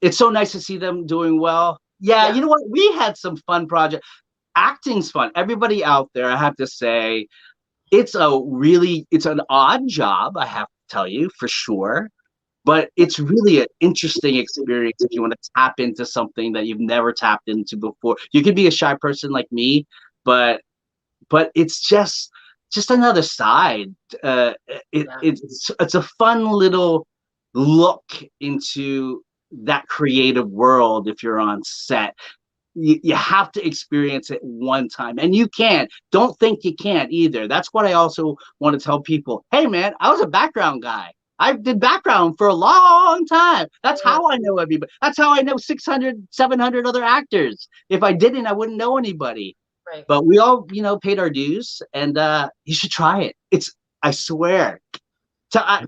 It's so nice to see them doing well. Yeah, you know what? We had some fun projects. Acting's fun. Everybody out there, I have to say, it's an odd job, I have to tell you, for sure. But it's really an interesting experience if you want to tap into something that you've never tapped into before. You could be a shy person like me, but it's just another side. It's a fun little look into that creative world if you're on set. You have to experience it one time, and you can. Don't think you can't either. That's what I also want to tell people. Hey, man, I was a background guy. I did background for a long time. That's how I know everybody. That's how I know 600, 700 other actors. If I didn't, I wouldn't know anybody. Right. But we all, paid our dues, and you should try it. I swear.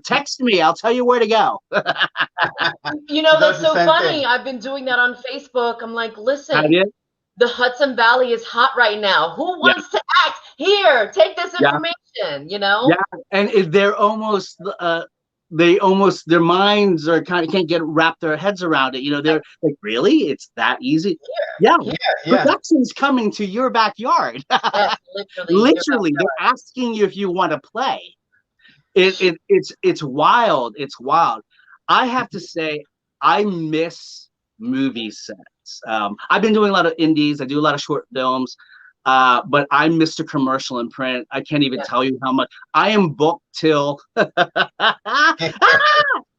Text me. I'll tell you where to go. That's so funny. I've been doing that on Facebook. I'm like, listen, the Hudson Valley is hot right now. Who wants to act? Here, take this information, Yeah, and they're almost... their minds are can't wrap their heads around it. They're like, really? It's that easy? Yeah. Production's coming to your backyard. Literally, they're asking you if you want to play. It's wild. It's wild. I have to say, I miss movie sets. I've been doing a lot of indies. I do a lot of short films. But I'm Mr. Commercial and Print. I can't even tell you how much. I am booked till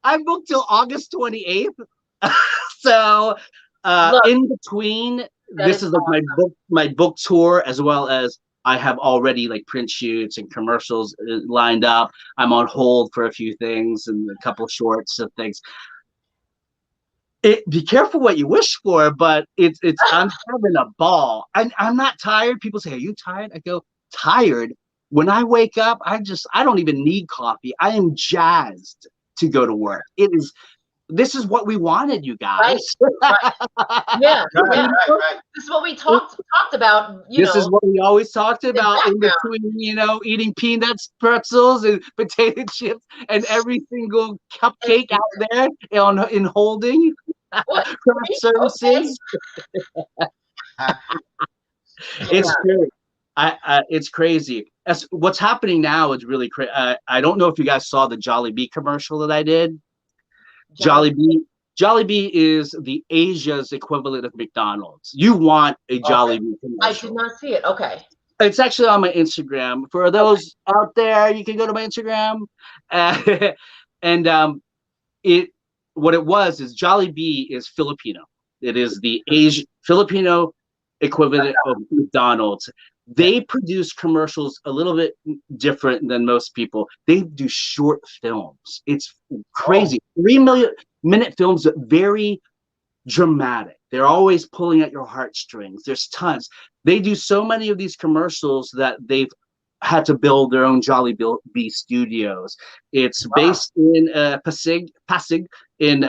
I'm booked till August 28th. So Look, in between, this is like awesome. my book tour, as well as I have already like print shoots and commercials lined up. I'm on hold for a few things and a couple of shorts and things. Be careful what you wish for, but it's I'm having a ball. I'm not tired. People say, "Are you tired?" I go, "Tired." When I wake up, I don't even need coffee. I am jazzed to go to work. This is what we wanted, you guys. Right. Yeah. Right. This is what we talked about. This is what we always talked about in between, eating peanuts, pretzels, and potato chips, and every single cupcake out there in holding. Craft services. It's crazy. It's crazy. What's happening now is really crazy. I don't know if you guys saw the Jollibee commercial that I did. Jollibee is the Asia's equivalent of McDonald's. You want a Jollibee commercial. I did not see it. Okay. It's actually on my Instagram. For those out there, you can go to my Instagram. And what it was is Jollibee is Filipino. It is the Filipino equivalent of McDonald's. They produce commercials a little bit different than most people. They do short films. It's crazy. 3-minute films, very dramatic. They're always pulling at your heartstrings. There's tons. They do so many of these commercials that they've had to build their own Jollibee studios. It's based in Pasig in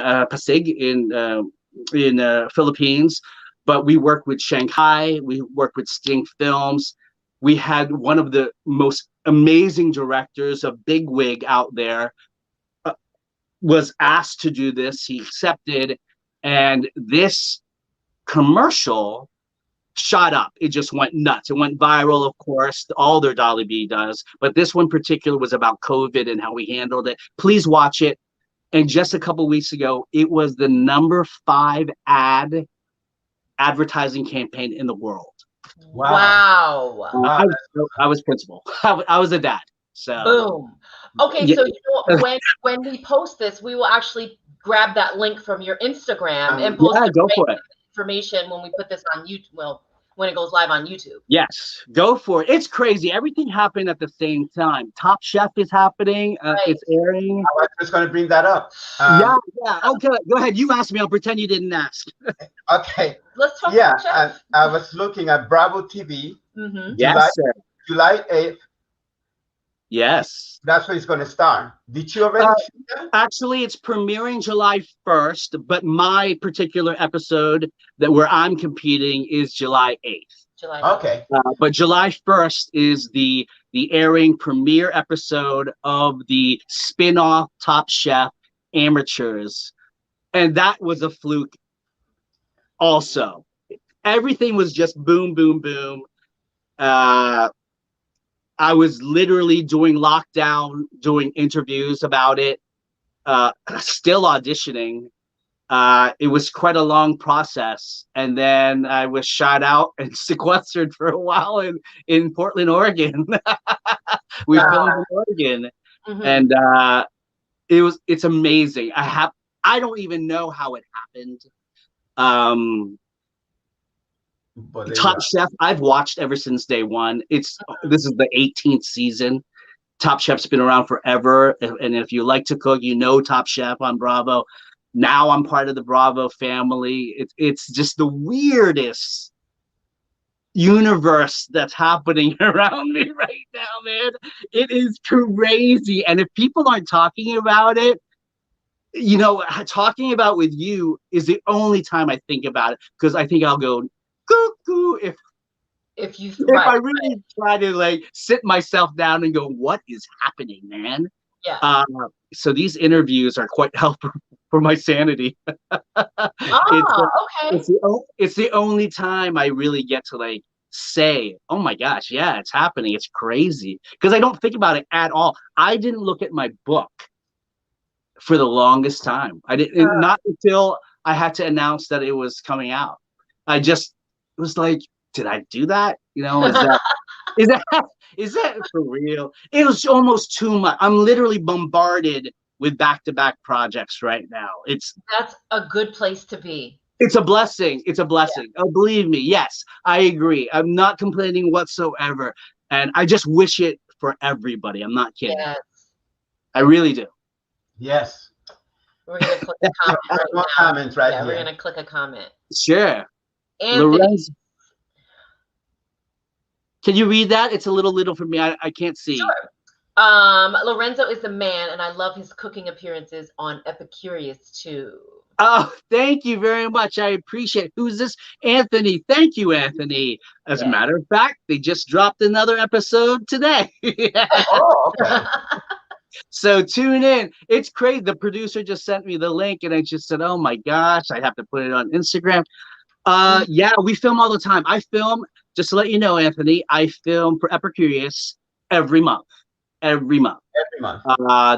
Philippines. But we work with Shanghai. We work with Sting Films. We had one of the most amazing directors, a bigwig out there, was asked to do this. He accepted, and this commercial shot up. It just went nuts. It went viral, of course. All their Jollibee does, but this one particular was about COVID and how we handled it. Please watch it. And just a couple weeks ago, it was the #5 advertising campaign in the world. Wow. I was principal. I was a dad. So boom. Okay, so when we post this, we will actually grab that link from your Instagram and post information when we put this on YouTube. Well, when it goes live on YouTube. Yes, go for it. It's crazy. Everything happened at the same time. Top Chef is happening. It's airing. I was just going to bring that up. Yeah. Okay, go ahead. You asked me. I'll pretend you didn't ask. Okay. Let's talk about Chef. I was looking at Bravo TV. Mm-hmm. Yes, sir. July 8th. Yes. That's where it's going to start. Did you already see that? Actually, it's premiering July 1st, but my particular episode where I'm competing is July 8th. Okay. But July 1st is the airing premiere episode of the spin-off Top Chef Amateurs. And that was a fluke also. Everything was just boom, boom, boom. I was literally doing lockdown, doing interviews about it, still auditioning. It was quite a long process. And then I was shot out and sequestered for a while in Portland, Oregon. We filmed in Oregon. Mm-hmm. And it's amazing. I don't even know how it happened. Top Chef, I've watched ever since day one. This is the 18th season. Top Chef's been around forever, and if you like to cook, Top Chef on Bravo. Now I'm part of the Bravo family. It's just the weirdest universe that's happening around me right now, man. It is crazy, and if people aren't talking about it, talking about with you is the only time I think about it, because I think I'll go cuckoo if I really try to sit myself down and go, what is happening, man? Yeah. So these interviews are quite helpful for my sanity. Okay. It's the only time I really get to say, oh my gosh, yeah, it's happening. It's crazy, because I don't think about it at all. I didn't look at my book for the longest time. I didn't. Not until I had to announce that it was coming out. I just was like, did I do that? You know, is that for real? It was almost too much. I'm literally bombarded with back-to-back projects right now. That's a good place to be. It's a blessing. It's a blessing. Oh, believe me. Yes, I agree. I'm not complaining whatsoever. And I just wish it for everybody. I'm not kidding. Yes. I really do. Yes. We're going to click a comment right now. Comments right yeah, here. we're going to click a comment. Sure. Anthony. Lorenzo. Can you read that? It's a little for me. I can't see. Sure. Lorenzo is the man, and I love his cooking appearances on Epicurious too. Oh, thank you very much. I appreciate it. Who's this? Anthony. Thank you, Anthony. As a matter of fact, they just dropped another episode today. Oh, okay. So tune in. It's crazy. The producer just sent me the link, and I just said, oh my gosh, I have to put it on Instagram. Yeah, we film all the time. I film, just to let you know, Anthony, I film for Epicurious every month. Every month.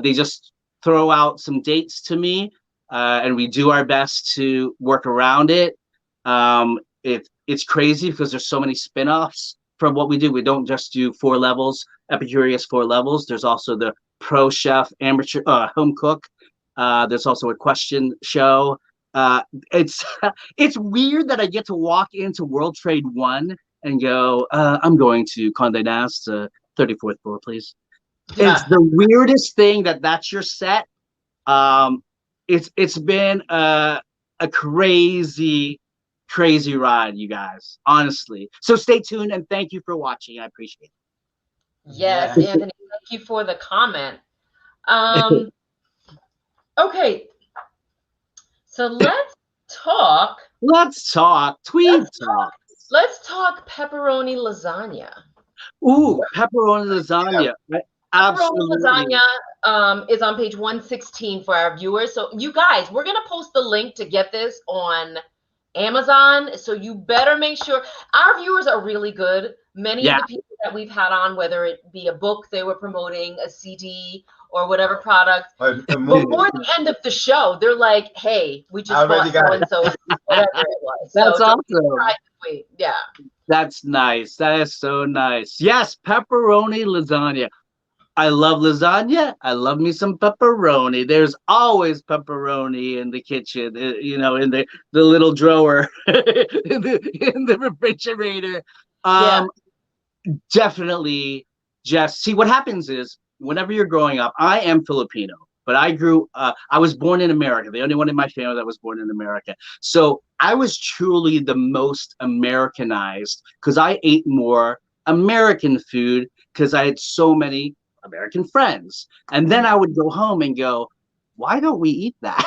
They just throw out some dates to me, and we do our best to work around it. It's crazy because there's so many spin-offs from what we do. We don't just do 4 levels, Epicurious 4 levels. There's also the pro chef, amateur, home cook. There's also a question show. It's weird that I get to walk into World Trade 1 and go, I'm going to Condé Nast, 34th floor, please. Yeah. It's the weirdest thing that's your set. It's been a crazy ride, you guys, honestly. So stay tuned, and thank you for watching. I appreciate it. Yes, Anthony, thank you for the comment. Okay, so let's talk. Tweed Talks. Let's talk pepperoni lasagna. Ooh, pepperoni lasagna. Absolutely. Pepperoni lasagna is on page 116 for our viewers. So you guys, we're going to post the link to get this on Amazon. So you better make sure. Our viewers are really good. Many of the people that we've had on, whether it be a book they were promoting, a CD, or whatever product, before the end of the show, they're like, hey, we just bought so-and-so, whatever it was. That's so awesome. Yeah. That's nice. That is so nice. Yes, pepperoni lasagna. I love lasagna. I love me some pepperoni. There's always pepperoni in the kitchen, you know, in the little drawer, in the refrigerator. Definitely. Just see what happens is whenever you're growing up, I am Filipino, but I was born in America, the only one in my family that was born in America. So I was truly the most Americanized because I ate more American food because I had so many American friends. And then I would go home and go, why don't we eat that?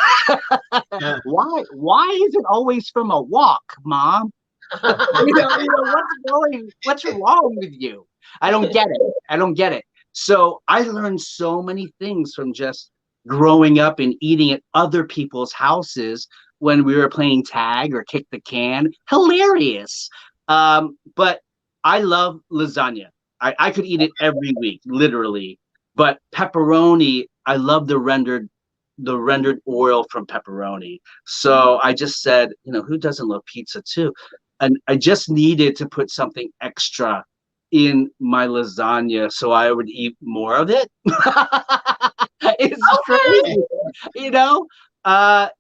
Why is it always from a wok, Mom? What's wrong with you? I don't get it. So I learned so many things from just growing up and eating at other people's houses when we were playing tag or kick the can. Hilarious. But I love lasagna. I could eat it every week, literally. But pepperoni, I love the rendered oil from pepperoni. So I just said, who doesn't love pizza too? And I just needed to put something extra in my lasagna so I would eat more of it. It's crazy, I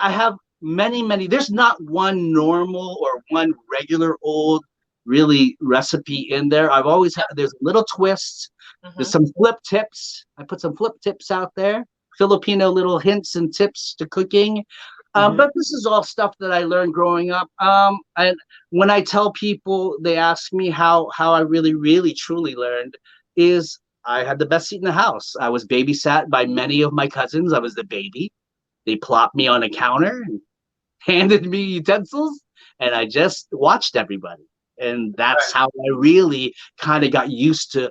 have many. There's not one normal or one regular old really recipe in there. I've always had, there's little twists. There's some flip tips. I put some flip tips out there, Filipino little hints and tips to cooking. But this is all stuff that I learned growing up. And when I tell people, they ask me how I really, truly learned is I had the best seat in the house. I was babysat by many of my cousins. I was the baby. They plopped me on a counter and handed me utensils, and I just watched everybody. And that's how I really kind of got used to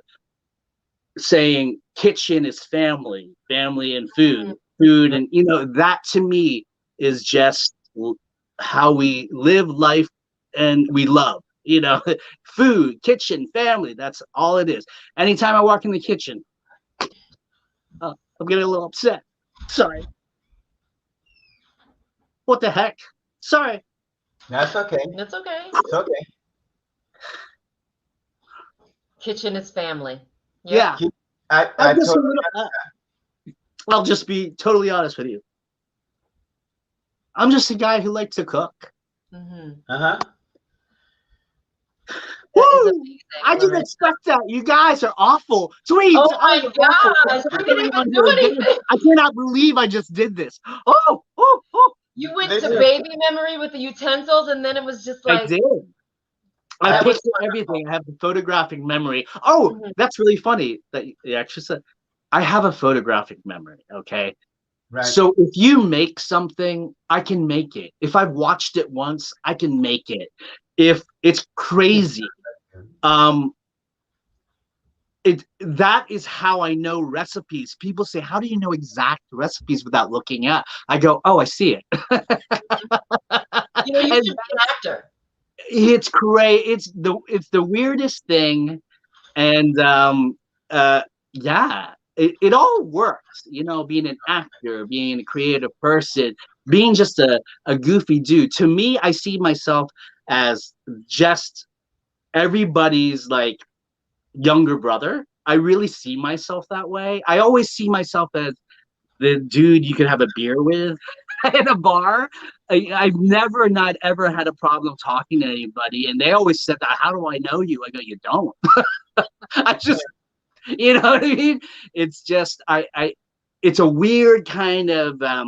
saying kitchen is family and food, and that to me is just how we live life and we love, food, kitchen, family. That's all it is. Anytime I walk in the kitchen, I'm getting a little upset. Sorry. What the heck? Sorry. That's okay. That's okay. It's okay. Kitchen is family. Yeah. I'll just be totally honest with you. I'm just a guy who likes to cook. Uh-huh. Woo! I didn't expect that. You guys are awful. Tweeds. Oh my gosh. We didn't even do anything. I cannot believe I just did this. Oh. You went to baby memory with the utensils, and then it was just like. I did. I picture everything. I have the photographic memory. Oh, that's really funny that you actually said. I have a photographic memory, okay? Right. So if you make something, I can make it. If I've watched it once, I can make it. If it's crazy, that is how I know recipes. People say, how do you know exact recipes without looking at? I go, oh, I see it. You should be an actor. It's great. It's the weirdest thing. And yeah, it all works, being an actor, being a creative person, being just a goofy dude. To me, I see myself as just everybody's like younger brother. I really see myself that way. I always see myself as the dude you could have a beer with in a bar. I've never not ever had a problem talking to anybody, and they always said that, how do I know you? I go, you don't. I just, you know what I mean? It's just it's a weird kind of a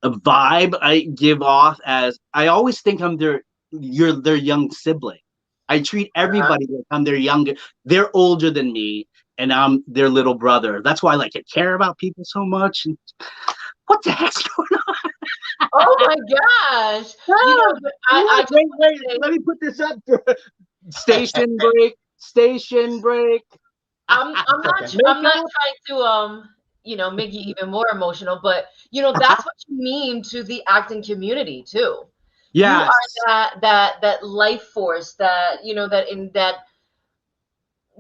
vibe I give off, as I always think I'm their young sibling. I treat everybody like I'm their younger. They're older than me, and I'm their little brother. That's why I like to care about people so much. And what the heck's going on? Oh my gosh! Wait, let me put this up. Station break. Station break. I'm not trying to make you even more emotional, but that's what you mean to the acting community too. Yeah, you are that life force, that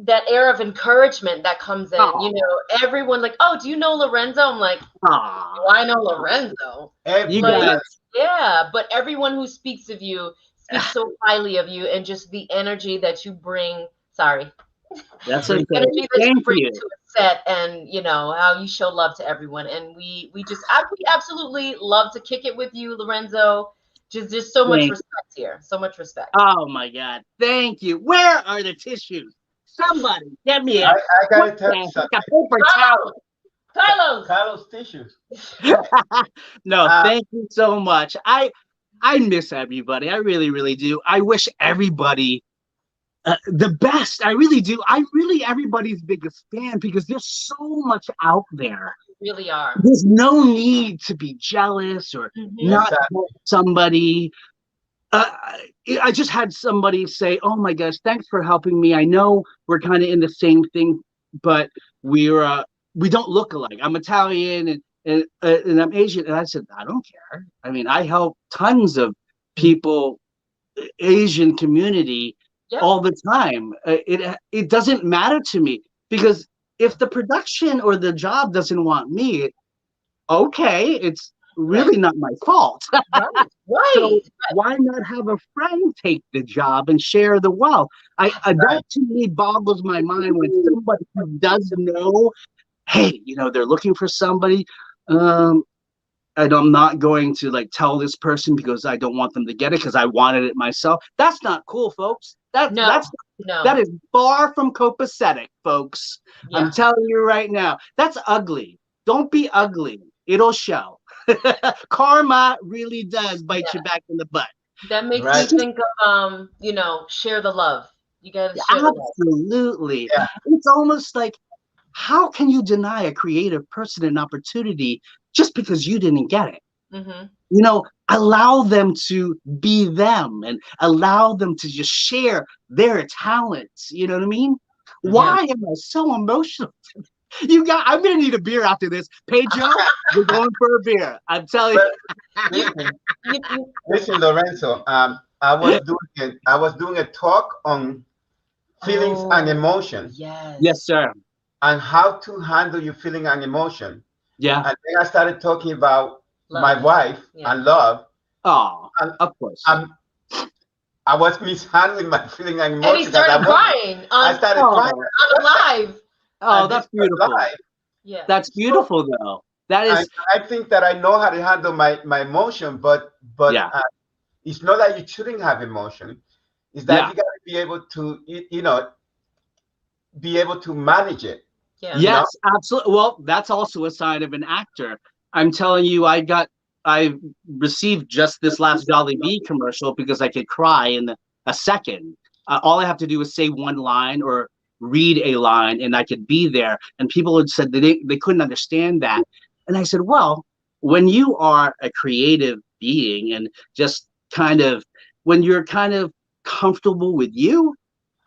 that air of encouragement that comes in. Everyone like, oh, do you know Lorenzo? I'm like, oh, I know Lorenzo. Yeah, but everyone who speaks of you speaks so highly of you, and just the energy that you bring. Sorry. That's okay. The energy that you bring to a set, and how you show love to everyone, and we absolutely love to kick it with you, Lorenzo. Just so much respect here. So much respect. Oh my God! Thank you. Where are the tissues? Somebody get me I gotta tell you something. Paper towel. Carlos tissues. No, thank you so much. I miss everybody. I really, really do. I wish everybody the best. I really do. Everybody's biggest fan, because there's so much out there. You really are. There's no need to be jealous or not help somebody. I just had somebody say, oh my gosh, thanks for helping me. I know we're kind of in the same thing, but we don't look alike. I'm Italian and I'm Asian. And I said, I don't care. I mean, I help tons of people, Asian community, all the time. It doesn't matter to me, because if the production or the job doesn't want me, okay, it's really not my fault. Right. So why not have a friend take the job and share the wealth? That to me boggles my mind, when somebody who does know, hey, they're looking for somebody, and I'm not going to tell this person because I don't want them to get it, because I wanted it myself. That's not cool, folks. That is far from copacetic, folks. Yeah. I'm telling you right now. That's ugly. Don't be ugly. It'll show. Karma really does bite you back in the butt. That makes me think of share the love. You gotta share absolutely. Yeah. It's almost like, how can you deny a creative person an opportunity just because you didn't get it? Allow them to be them, and allow them to just share their talents. You know what I mean? Why am I so emotional? I'm gonna need a beer after this. Pedro, we're going for a beer. I'm telling you. Listen, Lorenzo. I was doing a talk on feelings and emotions. Yes, sir. And how to handle your feeling and emotion. Yeah. And then I started talking about my wife and love. Oh, and, of course. I was mishandling my feeling and emotions. And he started crying. I started crying on live. Oh, that's beautiful. Yeah, that's beautiful though. That is. I think that I know how to handle my emotion, but it's not that you shouldn't have emotion. It's that you got to be able to, be able to manage it. Yeah. Yes, absolutely. Well, that's also a sign of an actor. I'm telling you, I received just this last Dolly B commercial because I could cry in a second. All I have to do is say one line or read a line, and I could be there. And people had said they couldn't understand that. And I said, well, when you are a creative being and just kind of, when you're kind of comfortable with you,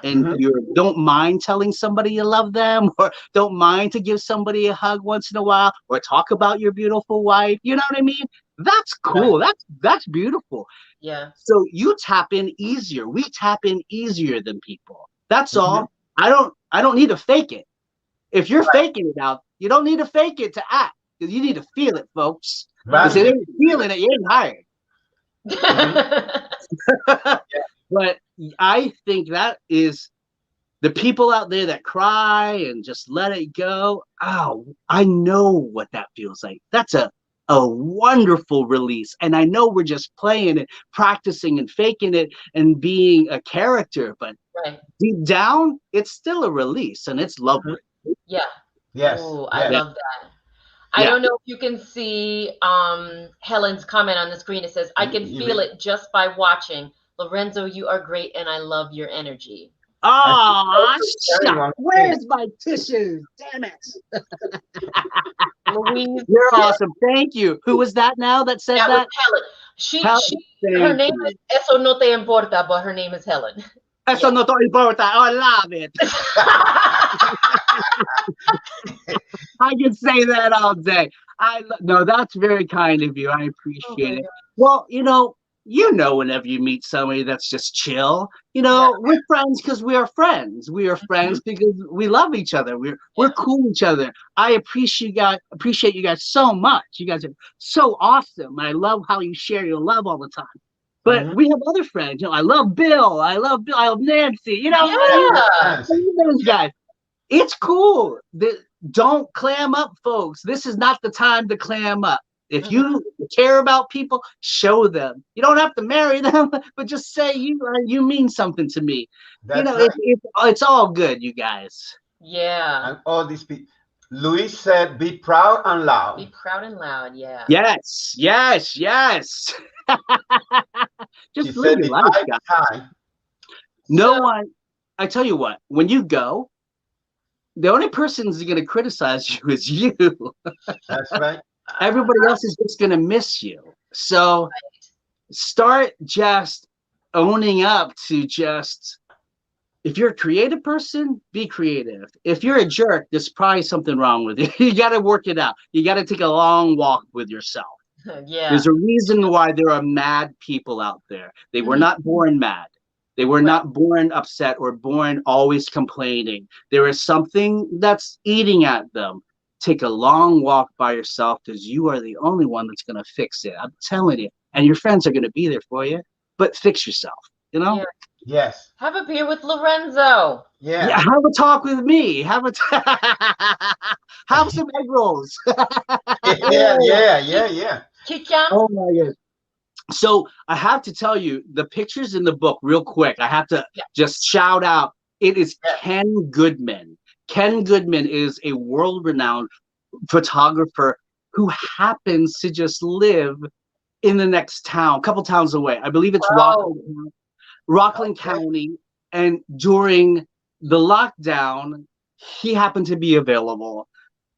and you don't mind telling somebody you love them, or don't mind to give somebody a hug once in a while, or talk about your beautiful wife, you know what I mean? That's cool. That's beautiful. Yeah. So you tap in easier. We tap in easier than people. That's all. I don't need to fake it. If you're faking it out, you don't need to fake it to act. Because you need to feel it, folks. Because if you ain't feeling it, you ain't hired. But I think that is the people out there that cry and just let it go. Oh, I know what that feels like. That's a wonderful release. And I know we're just playing it, practicing and faking it and being a character. But deep down, it's still a release and it's lovely. Yeah. Yes. Ooh, I love that. I don't know if you can see Helen's comment on the screen. It says, I can feel it just by watching. Lorenzo, you are great, and I love your energy. Oh, where's my tissues? Damn it. Louise, you're awesome. Thank you. Who was that now that said that? Was Helen. Her name is Eso No Te Importa, but her name is Helen. Eso no te importa. Oh, I love it. I can say that all day. No, that's very kind of you. I appreciate it. Well, you know, whenever you meet somebody that's just chill, we're friends because we are friends. We are friends because we love each other. We're cool with each other. I appreciate you guys so much. You guys are so awesome. I love how you share your love all the time. But we have other friends. I love Bill. I love Nancy. Those guys. It's cool. Don't clam up, folks. This is not the time to clam up. If you care about people, show them. You don't have to marry them, but just say you mean something to me. It's all good, you guys. Yeah. And all these people. Luis said, "Be proud and loud." Be proud and loud. Yeah. Yes. Just live your life, guys. No one. I tell you what. When you go, the only person who's going to criticize you is you. That's right. Everybody else is just going to miss you. So start just owning up to just, if you're a creative person, be creative. If you're a jerk, there's probably something wrong with you. You got to work it out. You got to take a long walk with yourself. Yeah. There's a reason why there are mad people out there. They were not born mad. They were not born upset or born always complaining. There is something that's eating at them. Take a long walk by yourself because you are the only one that's going to fix it. I'm telling you. And your friends are going to be there for you. But fix yourself, Yeah. Yes. Have a beer with Lorenzo. Yeah. Have a talk with me. Have some egg rolls. Yeah. Oh my God. So I have to tell you, the pictures in the book, real quick, I have to just shout out. It is Ken Goodman. Ken Goodman is a world-renowned photographer who happens to just live in the next town, a couple towns away. I believe it's Rockland County. And during the lockdown, he happened to be available.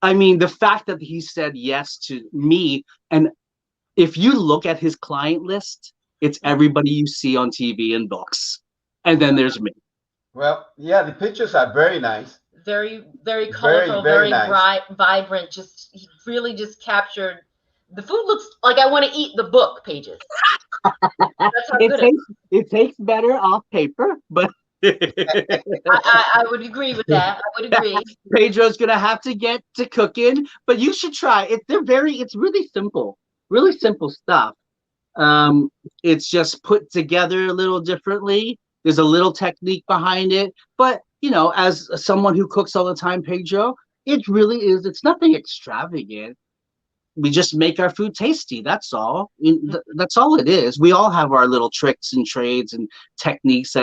I mean, the fact that he said yes to me, and if you look at his client list, it's everybody you see on TV and books. And then there's me. Well, yeah, the pictures are very nice. Very, very colorful, very nice. bright, vibrant. He really just captured. The food looks like I want to eat the book pages. That's how good it tastes better off paper, but I would agree with that. I would agree. Pedro's gonna have to get to cooking, but you should try it. It's really simple. really simple stuff. It's just put together a little differently. There's a little technique behind it, but you know, as someone who cooks all the time, Pedro, it really is. It's nothing extravagant. We just make our food tasty. That's all. That's all it is. We all have our little tricks and trades and techniques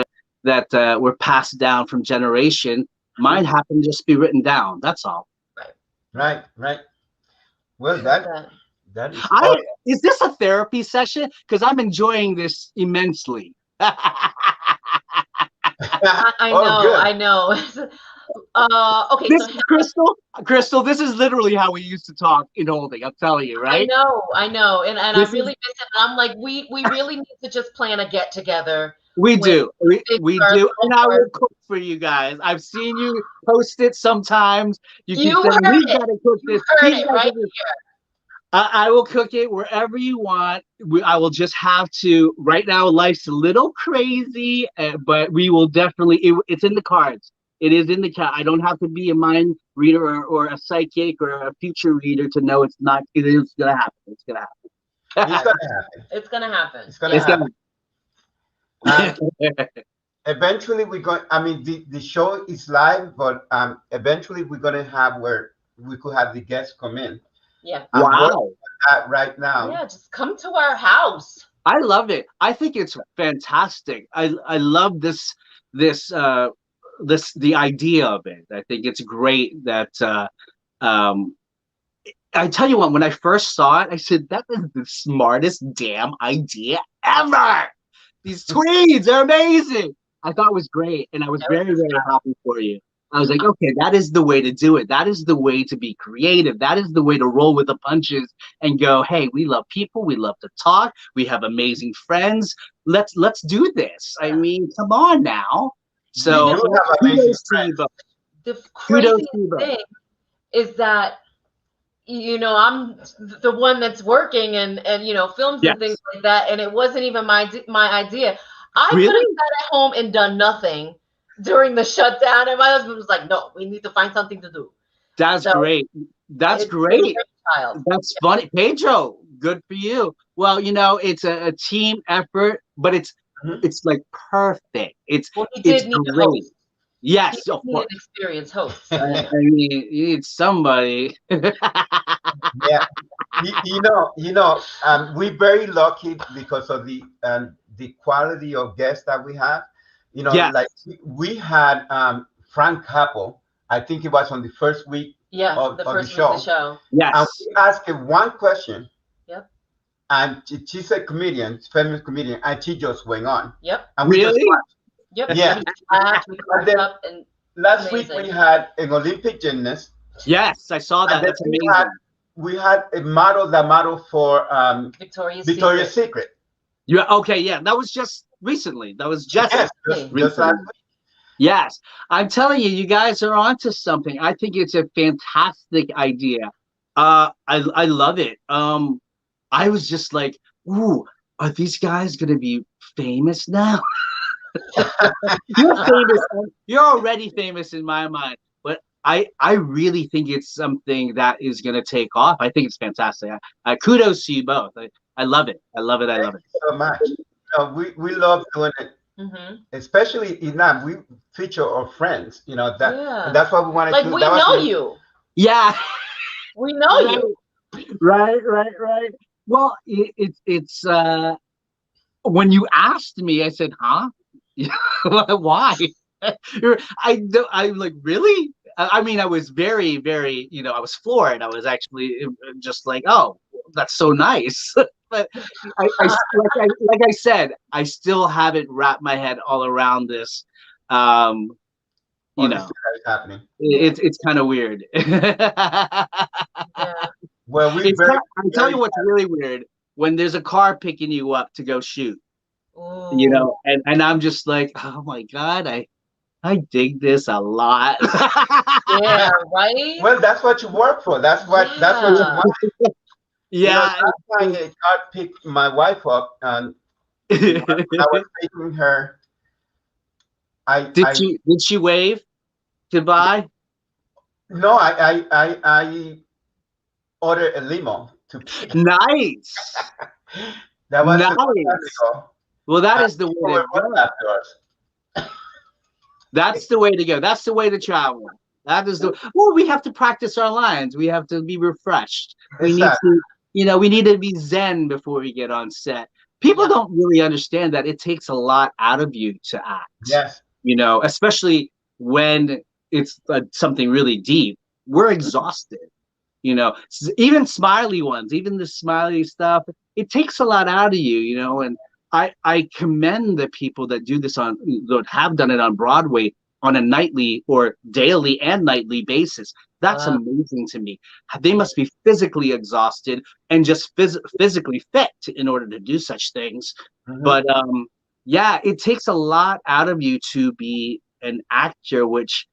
that were passed down from generation. Mine happen to just be written down. That's all. Right. Well, that is. Is this a therapy session? Because I'm enjoying this immensely. I know. Okay, this Crystal, this is literally how we used to talk in holding. I'm telling you, right? I know, and I really miss it. And I'm like, we really need to just plan a get together. We do, and I will cook for you guys. I've seen you post it sometimes. You can say, "We gotta cook this." Right here. I will cook it wherever you want. I will just have to. Right now, life's a little crazy, but we will definitely. It's in the cards. It is in the card. I don't have to be a mind reader or a psychic or a future reader to know it's not. It is gonna happen. It's gonna happen. It's gonna happen. It's gonna happen. Eventually, we're going. I mean, the show is live, but eventually, we're gonna have where we could have the guests come in. Yeah. Wow. Right now. Yeah, just come to our house. I love it. I think it's fantastic. I love the idea of it. I think it's great that I tell you what, when I first saw it, I said that is the smartest damn idea ever. These tweeds are amazing. I thought it was great, and I was very, very happy for you. I was like, okay, that is the way to do it. That is the way to be creative. That is the way to roll with the punches and go, hey, we love people. We love to talk. We have amazing friends. Let's do this. I mean, come on now. So the crazy thing is that, you know, I'm the one that's working and you know, films and things like that, and it wasn't even my idea. I could have sat at home and done nothing during the shutdown, and my husband was like, no, we need to find something to do. That's great. That's great. That's funny. Pedro, good for you. Well, you know, it's a team effort, but it's like perfect. He did need great. Yes, he need an experienced host. I mean, you need somebody. Yeah, we're very lucky because of the quality of guests that we have. You know, like we had Frank Capel. I think it was on the first week of the show. Yes. And we asked her one question. Yep. And she's a comedian, famous comedian, and she just went on. Yep. And we just watched. Yep. Yeah. Last week we had an Olympic gymnast. Yes, I saw that. That's amazing. We had a model for Victoria's Secret. Yeah. Okay. Yeah. That was just recently. That was just recently. Just last week. Yes, I'm telling you, you guys are onto something. I think it's a fantastic idea. I love it. I was just like, ooh, are these guys gonna be famous now? You're famous. You're already famous in my mind. But I really think it's something that is gonna take off. I think it's fantastic. Kudos to you both. I love it. I love it. I love it. Thank you so much. We love doing it. Mm-hmm. Especially in that we feature our friends, you know, and that's what we wanted to do. We know you. Yeah. We know you. Right. Well, it's when you asked me, I said, huh? Why? I'm like, really? I mean, I was very, very, you know, I was floored. I was actually just like, oh, that's so nice. But like I said, I still haven't wrapped my head all around this. You know, it's kind of weird. Yeah. Well, I'll tell you what's really weird when there's a car picking you up to go shoot. Ooh. You know, and I'm just like, oh my God, I dig this a lot. Yeah, right. Well, that's what you work for. That's what you want. Yeah, you know, I picked my wife up, and I was taking her. Did she wave goodbye? No, I ordered a limo Nice. That was Nice. a long time ago. Well, that is the way People to were running go. after us. That's the way to go. That's the way to travel. That is the. Well, we have to practice our lines. We have to be refreshed. We need to, we need to be zen before we get on set. People don't really understand that it takes a lot out of you to act. Yes. Especially when it's something really deep. We're exhausted. Even smiley ones, even the smiley stuff, it takes a lot out of you, and I commend the people that do this that have done it on Broadway on a nightly or daily and nightly basis. That's amazing to me. They must be physically exhausted and just physically fit in order to do such things. But it takes a lot out of you to be an actor, which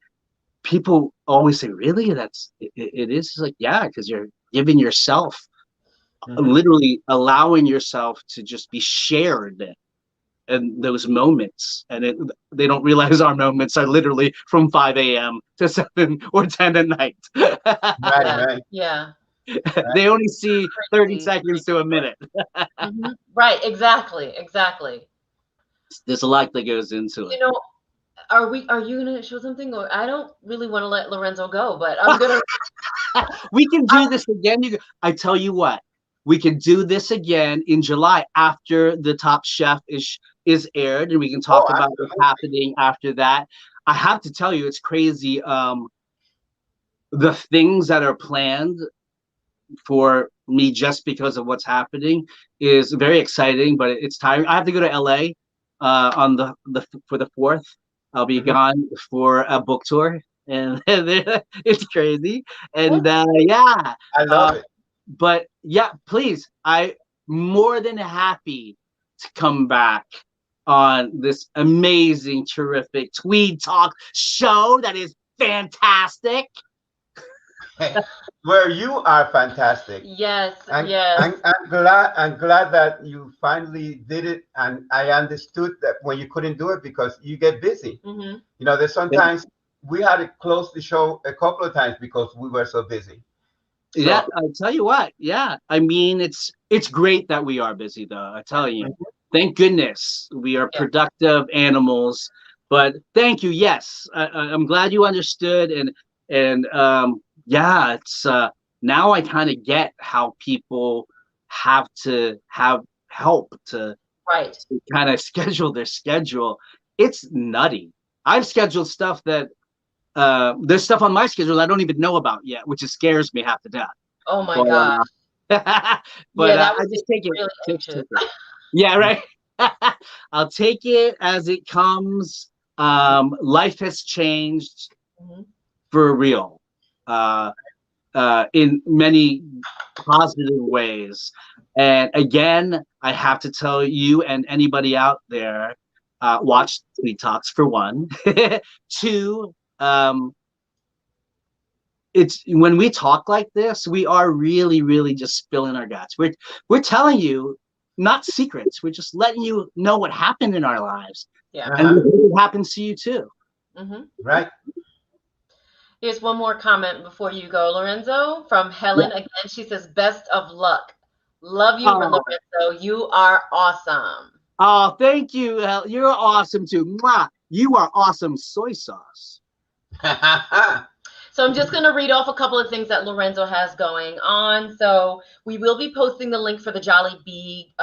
people always say, really? It is like, yeah, because you're giving yourself, literally allowing yourself to just be shared in those moments. And they don't realize our moments are literally from 5 a.m. to 7 or 10 at night. Right. Yeah. They only see 30 seconds to a minute. Right, exactly. There's a lot that goes into it. Are you gonna show something? Or I don't really want to let Lorenzo go, but I'm gonna. We can do this again. I tell you what, we can do this again in July after the Top Chef is aired, and we can talk about what's happening after that. I have to tell you, it's crazy. The things that are planned for me just because of what's happening is very exciting, but it's tiring. I have to go to LA on for the 4th. I'll be gone for a book tour, and it's crazy. And I love it. But yeah, please, I'm more than happy to come back on this amazing, terrific Tweed Talk show that is fantastic. Where you are fantastic. Yes. I'm glad that you finally did it, and I understood that when you couldn't do it because you get busy. There's sometimes we had to close the show a couple of times because we were so busy. Yeah, I'll tell you what. Yeah, I mean, it's great that we are busy, though. I tell you, thank goodness we are productive animals. But thank you. Yes, I'm glad you understood, and it's now I kind of get how people have to have help to kind of schedule their schedule. It's nutty. I've scheduled stuff that there's stuff on my schedule I don't even know about yet, which scares me half to death. Oh my gosh. But I just take it. Really yeah, right. I'll take it as it comes. Life has changed for real. In many positive ways. And again, I have to tell you and anybody out there, watch Tweed Talks for one. 2, it's when we talk like this, we are really, really just spilling our guts. We're telling you not secrets. We're just letting you know what happened in our lives. Yeah. And it happens to you too. Right. Here's one more comment before you go, Lorenzo, from Helen. Again, she says, best of luck. Love you, Lorenzo. You are awesome. Oh, thank you. You're awesome too. Mwah. You are awesome, soy sauce. So I'm just going to read off a couple of things that Lorenzo has going on. So we will be posting the link for the Jolly Bee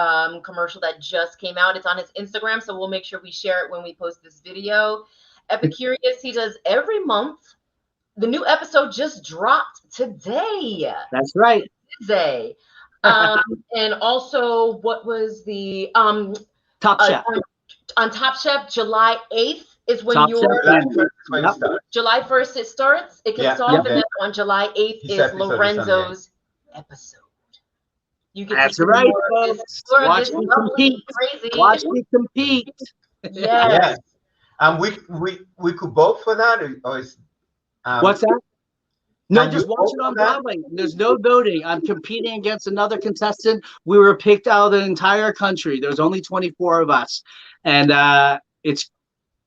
commercial that just came out. It's on his Instagram, so we'll make sure we share it when we post this video. Epicurious, he does every month. The new episode just dropped today. That's right. Today. And also, what was the Top Chef? On Top Chef, July 8th is when July 1st it starts. It kicks off, and then on July 8th is Lorenzo's episode. You get That's right, folks. Watch me compete. Watch me compete. Yes. And we could vote for that, or is what's that? No, just watch it on Broadway. There's no voting. I'm competing against another contestant. We were picked out of the entire country. There's only 24 of us. And it's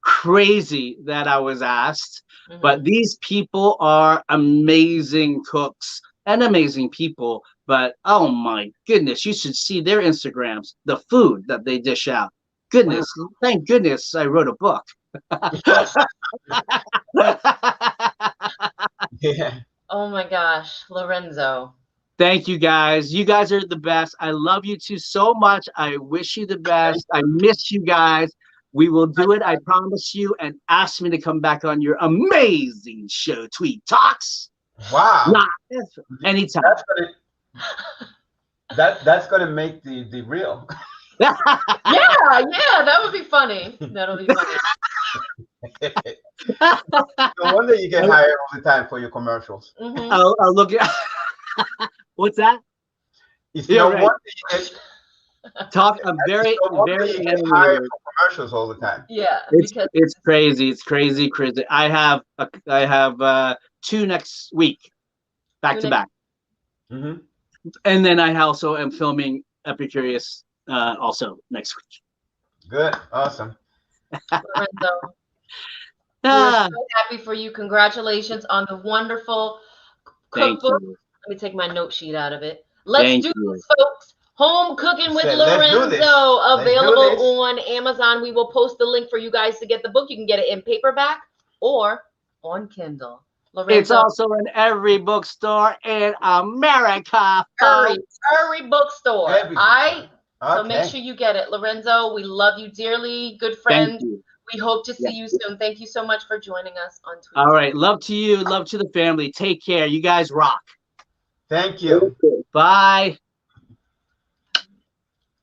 crazy that I was asked. But these people are amazing cooks. and amazing people. But oh my goodness, you should see their Instagrams, the food that they dish out. Goodness, thank goodness I wrote a book. Yeah. Oh my gosh, Lorenzo. Thank you guys. You guys are the best. I love you two so much. I wish you the best. I miss you guys. We will do it, I promise you. And ask me to come back on your amazing show, Tweed Talks. Wow. Live anytime. That's gonna make the reel. Yeah, that would be funny. That'll be funny. No wonder you get hired all the time for your commercials. Mm-hmm. I'll look at what's that? It's no right. wonder you get I'm very hired for commercials all the time. Yeah, it's crazy. It's crazy. I have 2 next week, back to back. Mm-hmm. And then I also am filming Epicurious also next week. Good, awesome. Lorenzo, we're so happy for you. Congratulations on the wonderful cookbook. Let me take my note sheet out of it. Let's do this, folks. Home Cooking with Lorenzo, available on Amazon. We will post the link for you guys to get the book. You can get it in paperback or on Kindle. Lorenzo, it's also in every bookstore in America. Every bookstore. So make sure you get it. Lorenzo, we love you dearly. Good friend. We hope to see you soon. Thank you so much for joining us on Tweed. All right. Love to you. Love to the family. Take care. You guys rock. Thank you. Bye.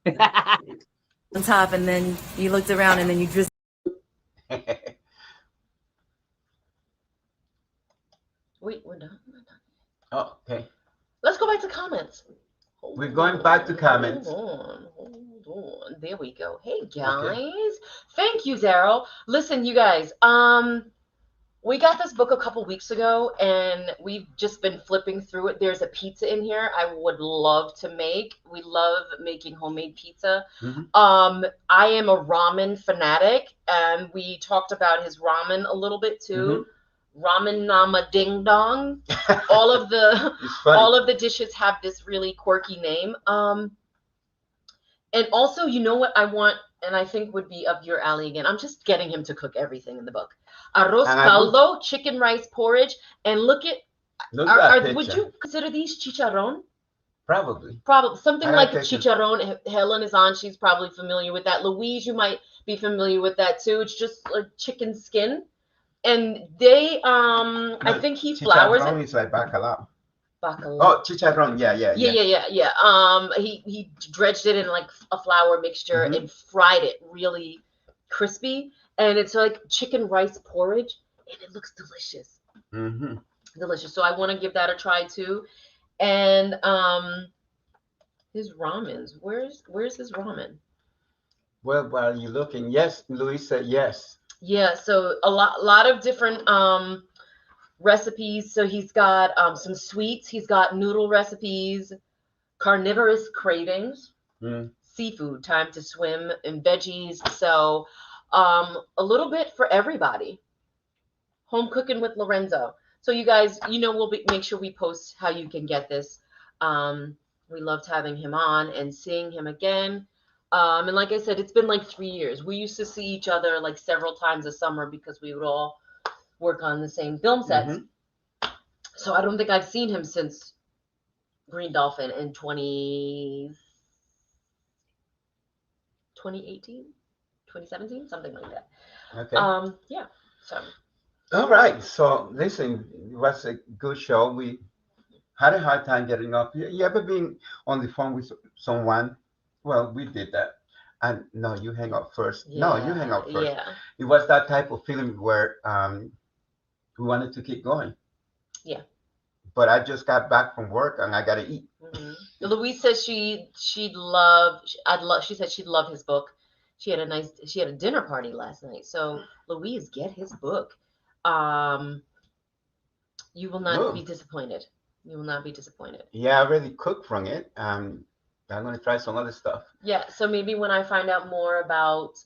On top, and then you looked around, and then you just. Wait, we're done. Oh, okay. Let's go back to comments. We're going back to comments. Hold on. There we go. Hey guys. Okay. Thank you, Daryl. Listen, you guys, we got this book a couple weeks ago and we've just been flipping through it. There's a pizza in here I would love to make. We love making homemade pizza. Mm-hmm. I am a ramen fanatic, and we talked about his ramen a little bit too. Mm-hmm. Ramen Nama Ding Dong. all of the dishes have this really quirky name. And also, you know what I want, and I think would be up your alley again. I'm just getting him to cook everything in the book. Arroz caldo, chicken rice porridge, and look at. Would you consider these chicharron? Probably. Something like chicharron. Helen is on. She's probably familiar with that. Louise, you might be familiar with that too. It's just a chicken skin. And they, I think he flours it. Chicharron is like bacalao. Bacalao. Oh, chicharron, yeah. He dredged it in like a flour mixture mm-hmm. and fried it really crispy. And it's like chicken rice porridge, and it looks delicious. Mm-hmm. Delicious. So I want to give that a try too. And his ramens. Where's his ramen? Well, while you're looking, yes, Luis said yes. Yeah, so a lot of different recipes. So he's got some sweets. He's got noodle recipes, carnivorous cravings, seafood, time to swim, and veggies. So a little bit for everybody. Home Cooking with Lorenzo. So you guys, we'll make sure we post how you can get this. We loved having him on and seeing him again. And like I said, it's been like 3 years. We used to see each other like several times a summer because we would all work on the same film sets. Mm-hmm. So I don't think I've seen him since Green Dolphin in 2018, 2017, something like that. Okay. Yeah. So. All right. So listen, it was a good show. We had a hard time getting up. You ever been on the phone with someone? Well, we did that. And no, you hang up first. Yeah, no, you hang up first. Yeah. It was that type of feeling where we wanted to keep going. Yeah. But I just got back from work and I gotta eat. Mm-hmm. Louise says she said she'd love his book. She had a dinner party last night. So Louise, get his book. You will not be disappointed. You will not be disappointed. Yeah, I already cooked from it. I'm going to try some other stuff. Yeah, so maybe when I find out more about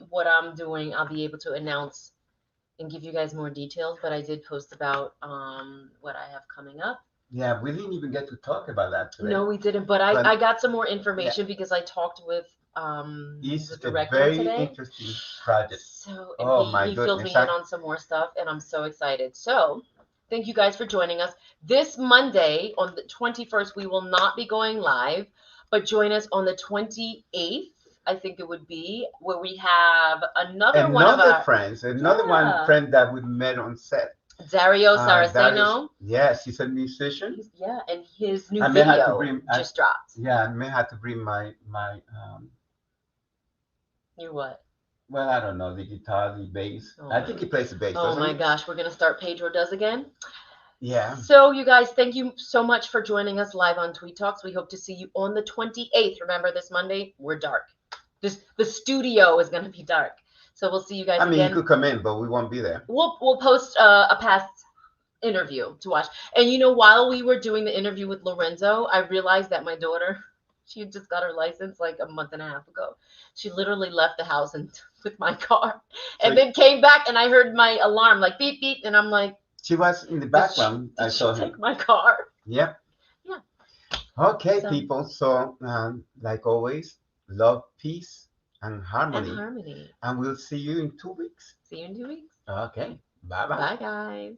what I'm doing, I'll be able to announce and give you guys more details. But I did post about what I have coming up. Yeah, we didn't even get to talk about that today. No, we didn't. But I got some more information because I talked with it's the a director very today. interesting project. So My he filled me in on some more stuff, and I'm so excited. So thank you guys for joining us. This Monday on the 21st, we will not be going live, but join us on the 28th. I think it would be where we have another one of our friend that we met on set. Dario Saraceno. Yes, he's a musician. And his new video just dropped. Yeah, I may have to bring my Your what? Well, I don't know, the guitar, the bass. I think he plays the bass. Oh my gosh, we're gonna start Pedro Does again. Yeah. So you guys, thank you so much for joining us live on Tweed Talks. We hope to see you on the 28th. Remember, this Monday we're dark. The studio is gonna be dark. So we'll see you guys again. You could come in, but we won't be there. We'll post a past interview to watch. And while we were doing the interview with Lorenzo, I realized that my daughter, she had just got her license like a month and a half ago. She literally left the house with my car, and then came back, and I heard my alarm like beep beep, and I'm like, she was in the background. I saw her take my car. Yep. Yeah. Okay, people. So like always, love, peace, and harmony. And we'll see you in 2 weeks. See you in 2 weeks. Okay. Bye bye. Bye guys.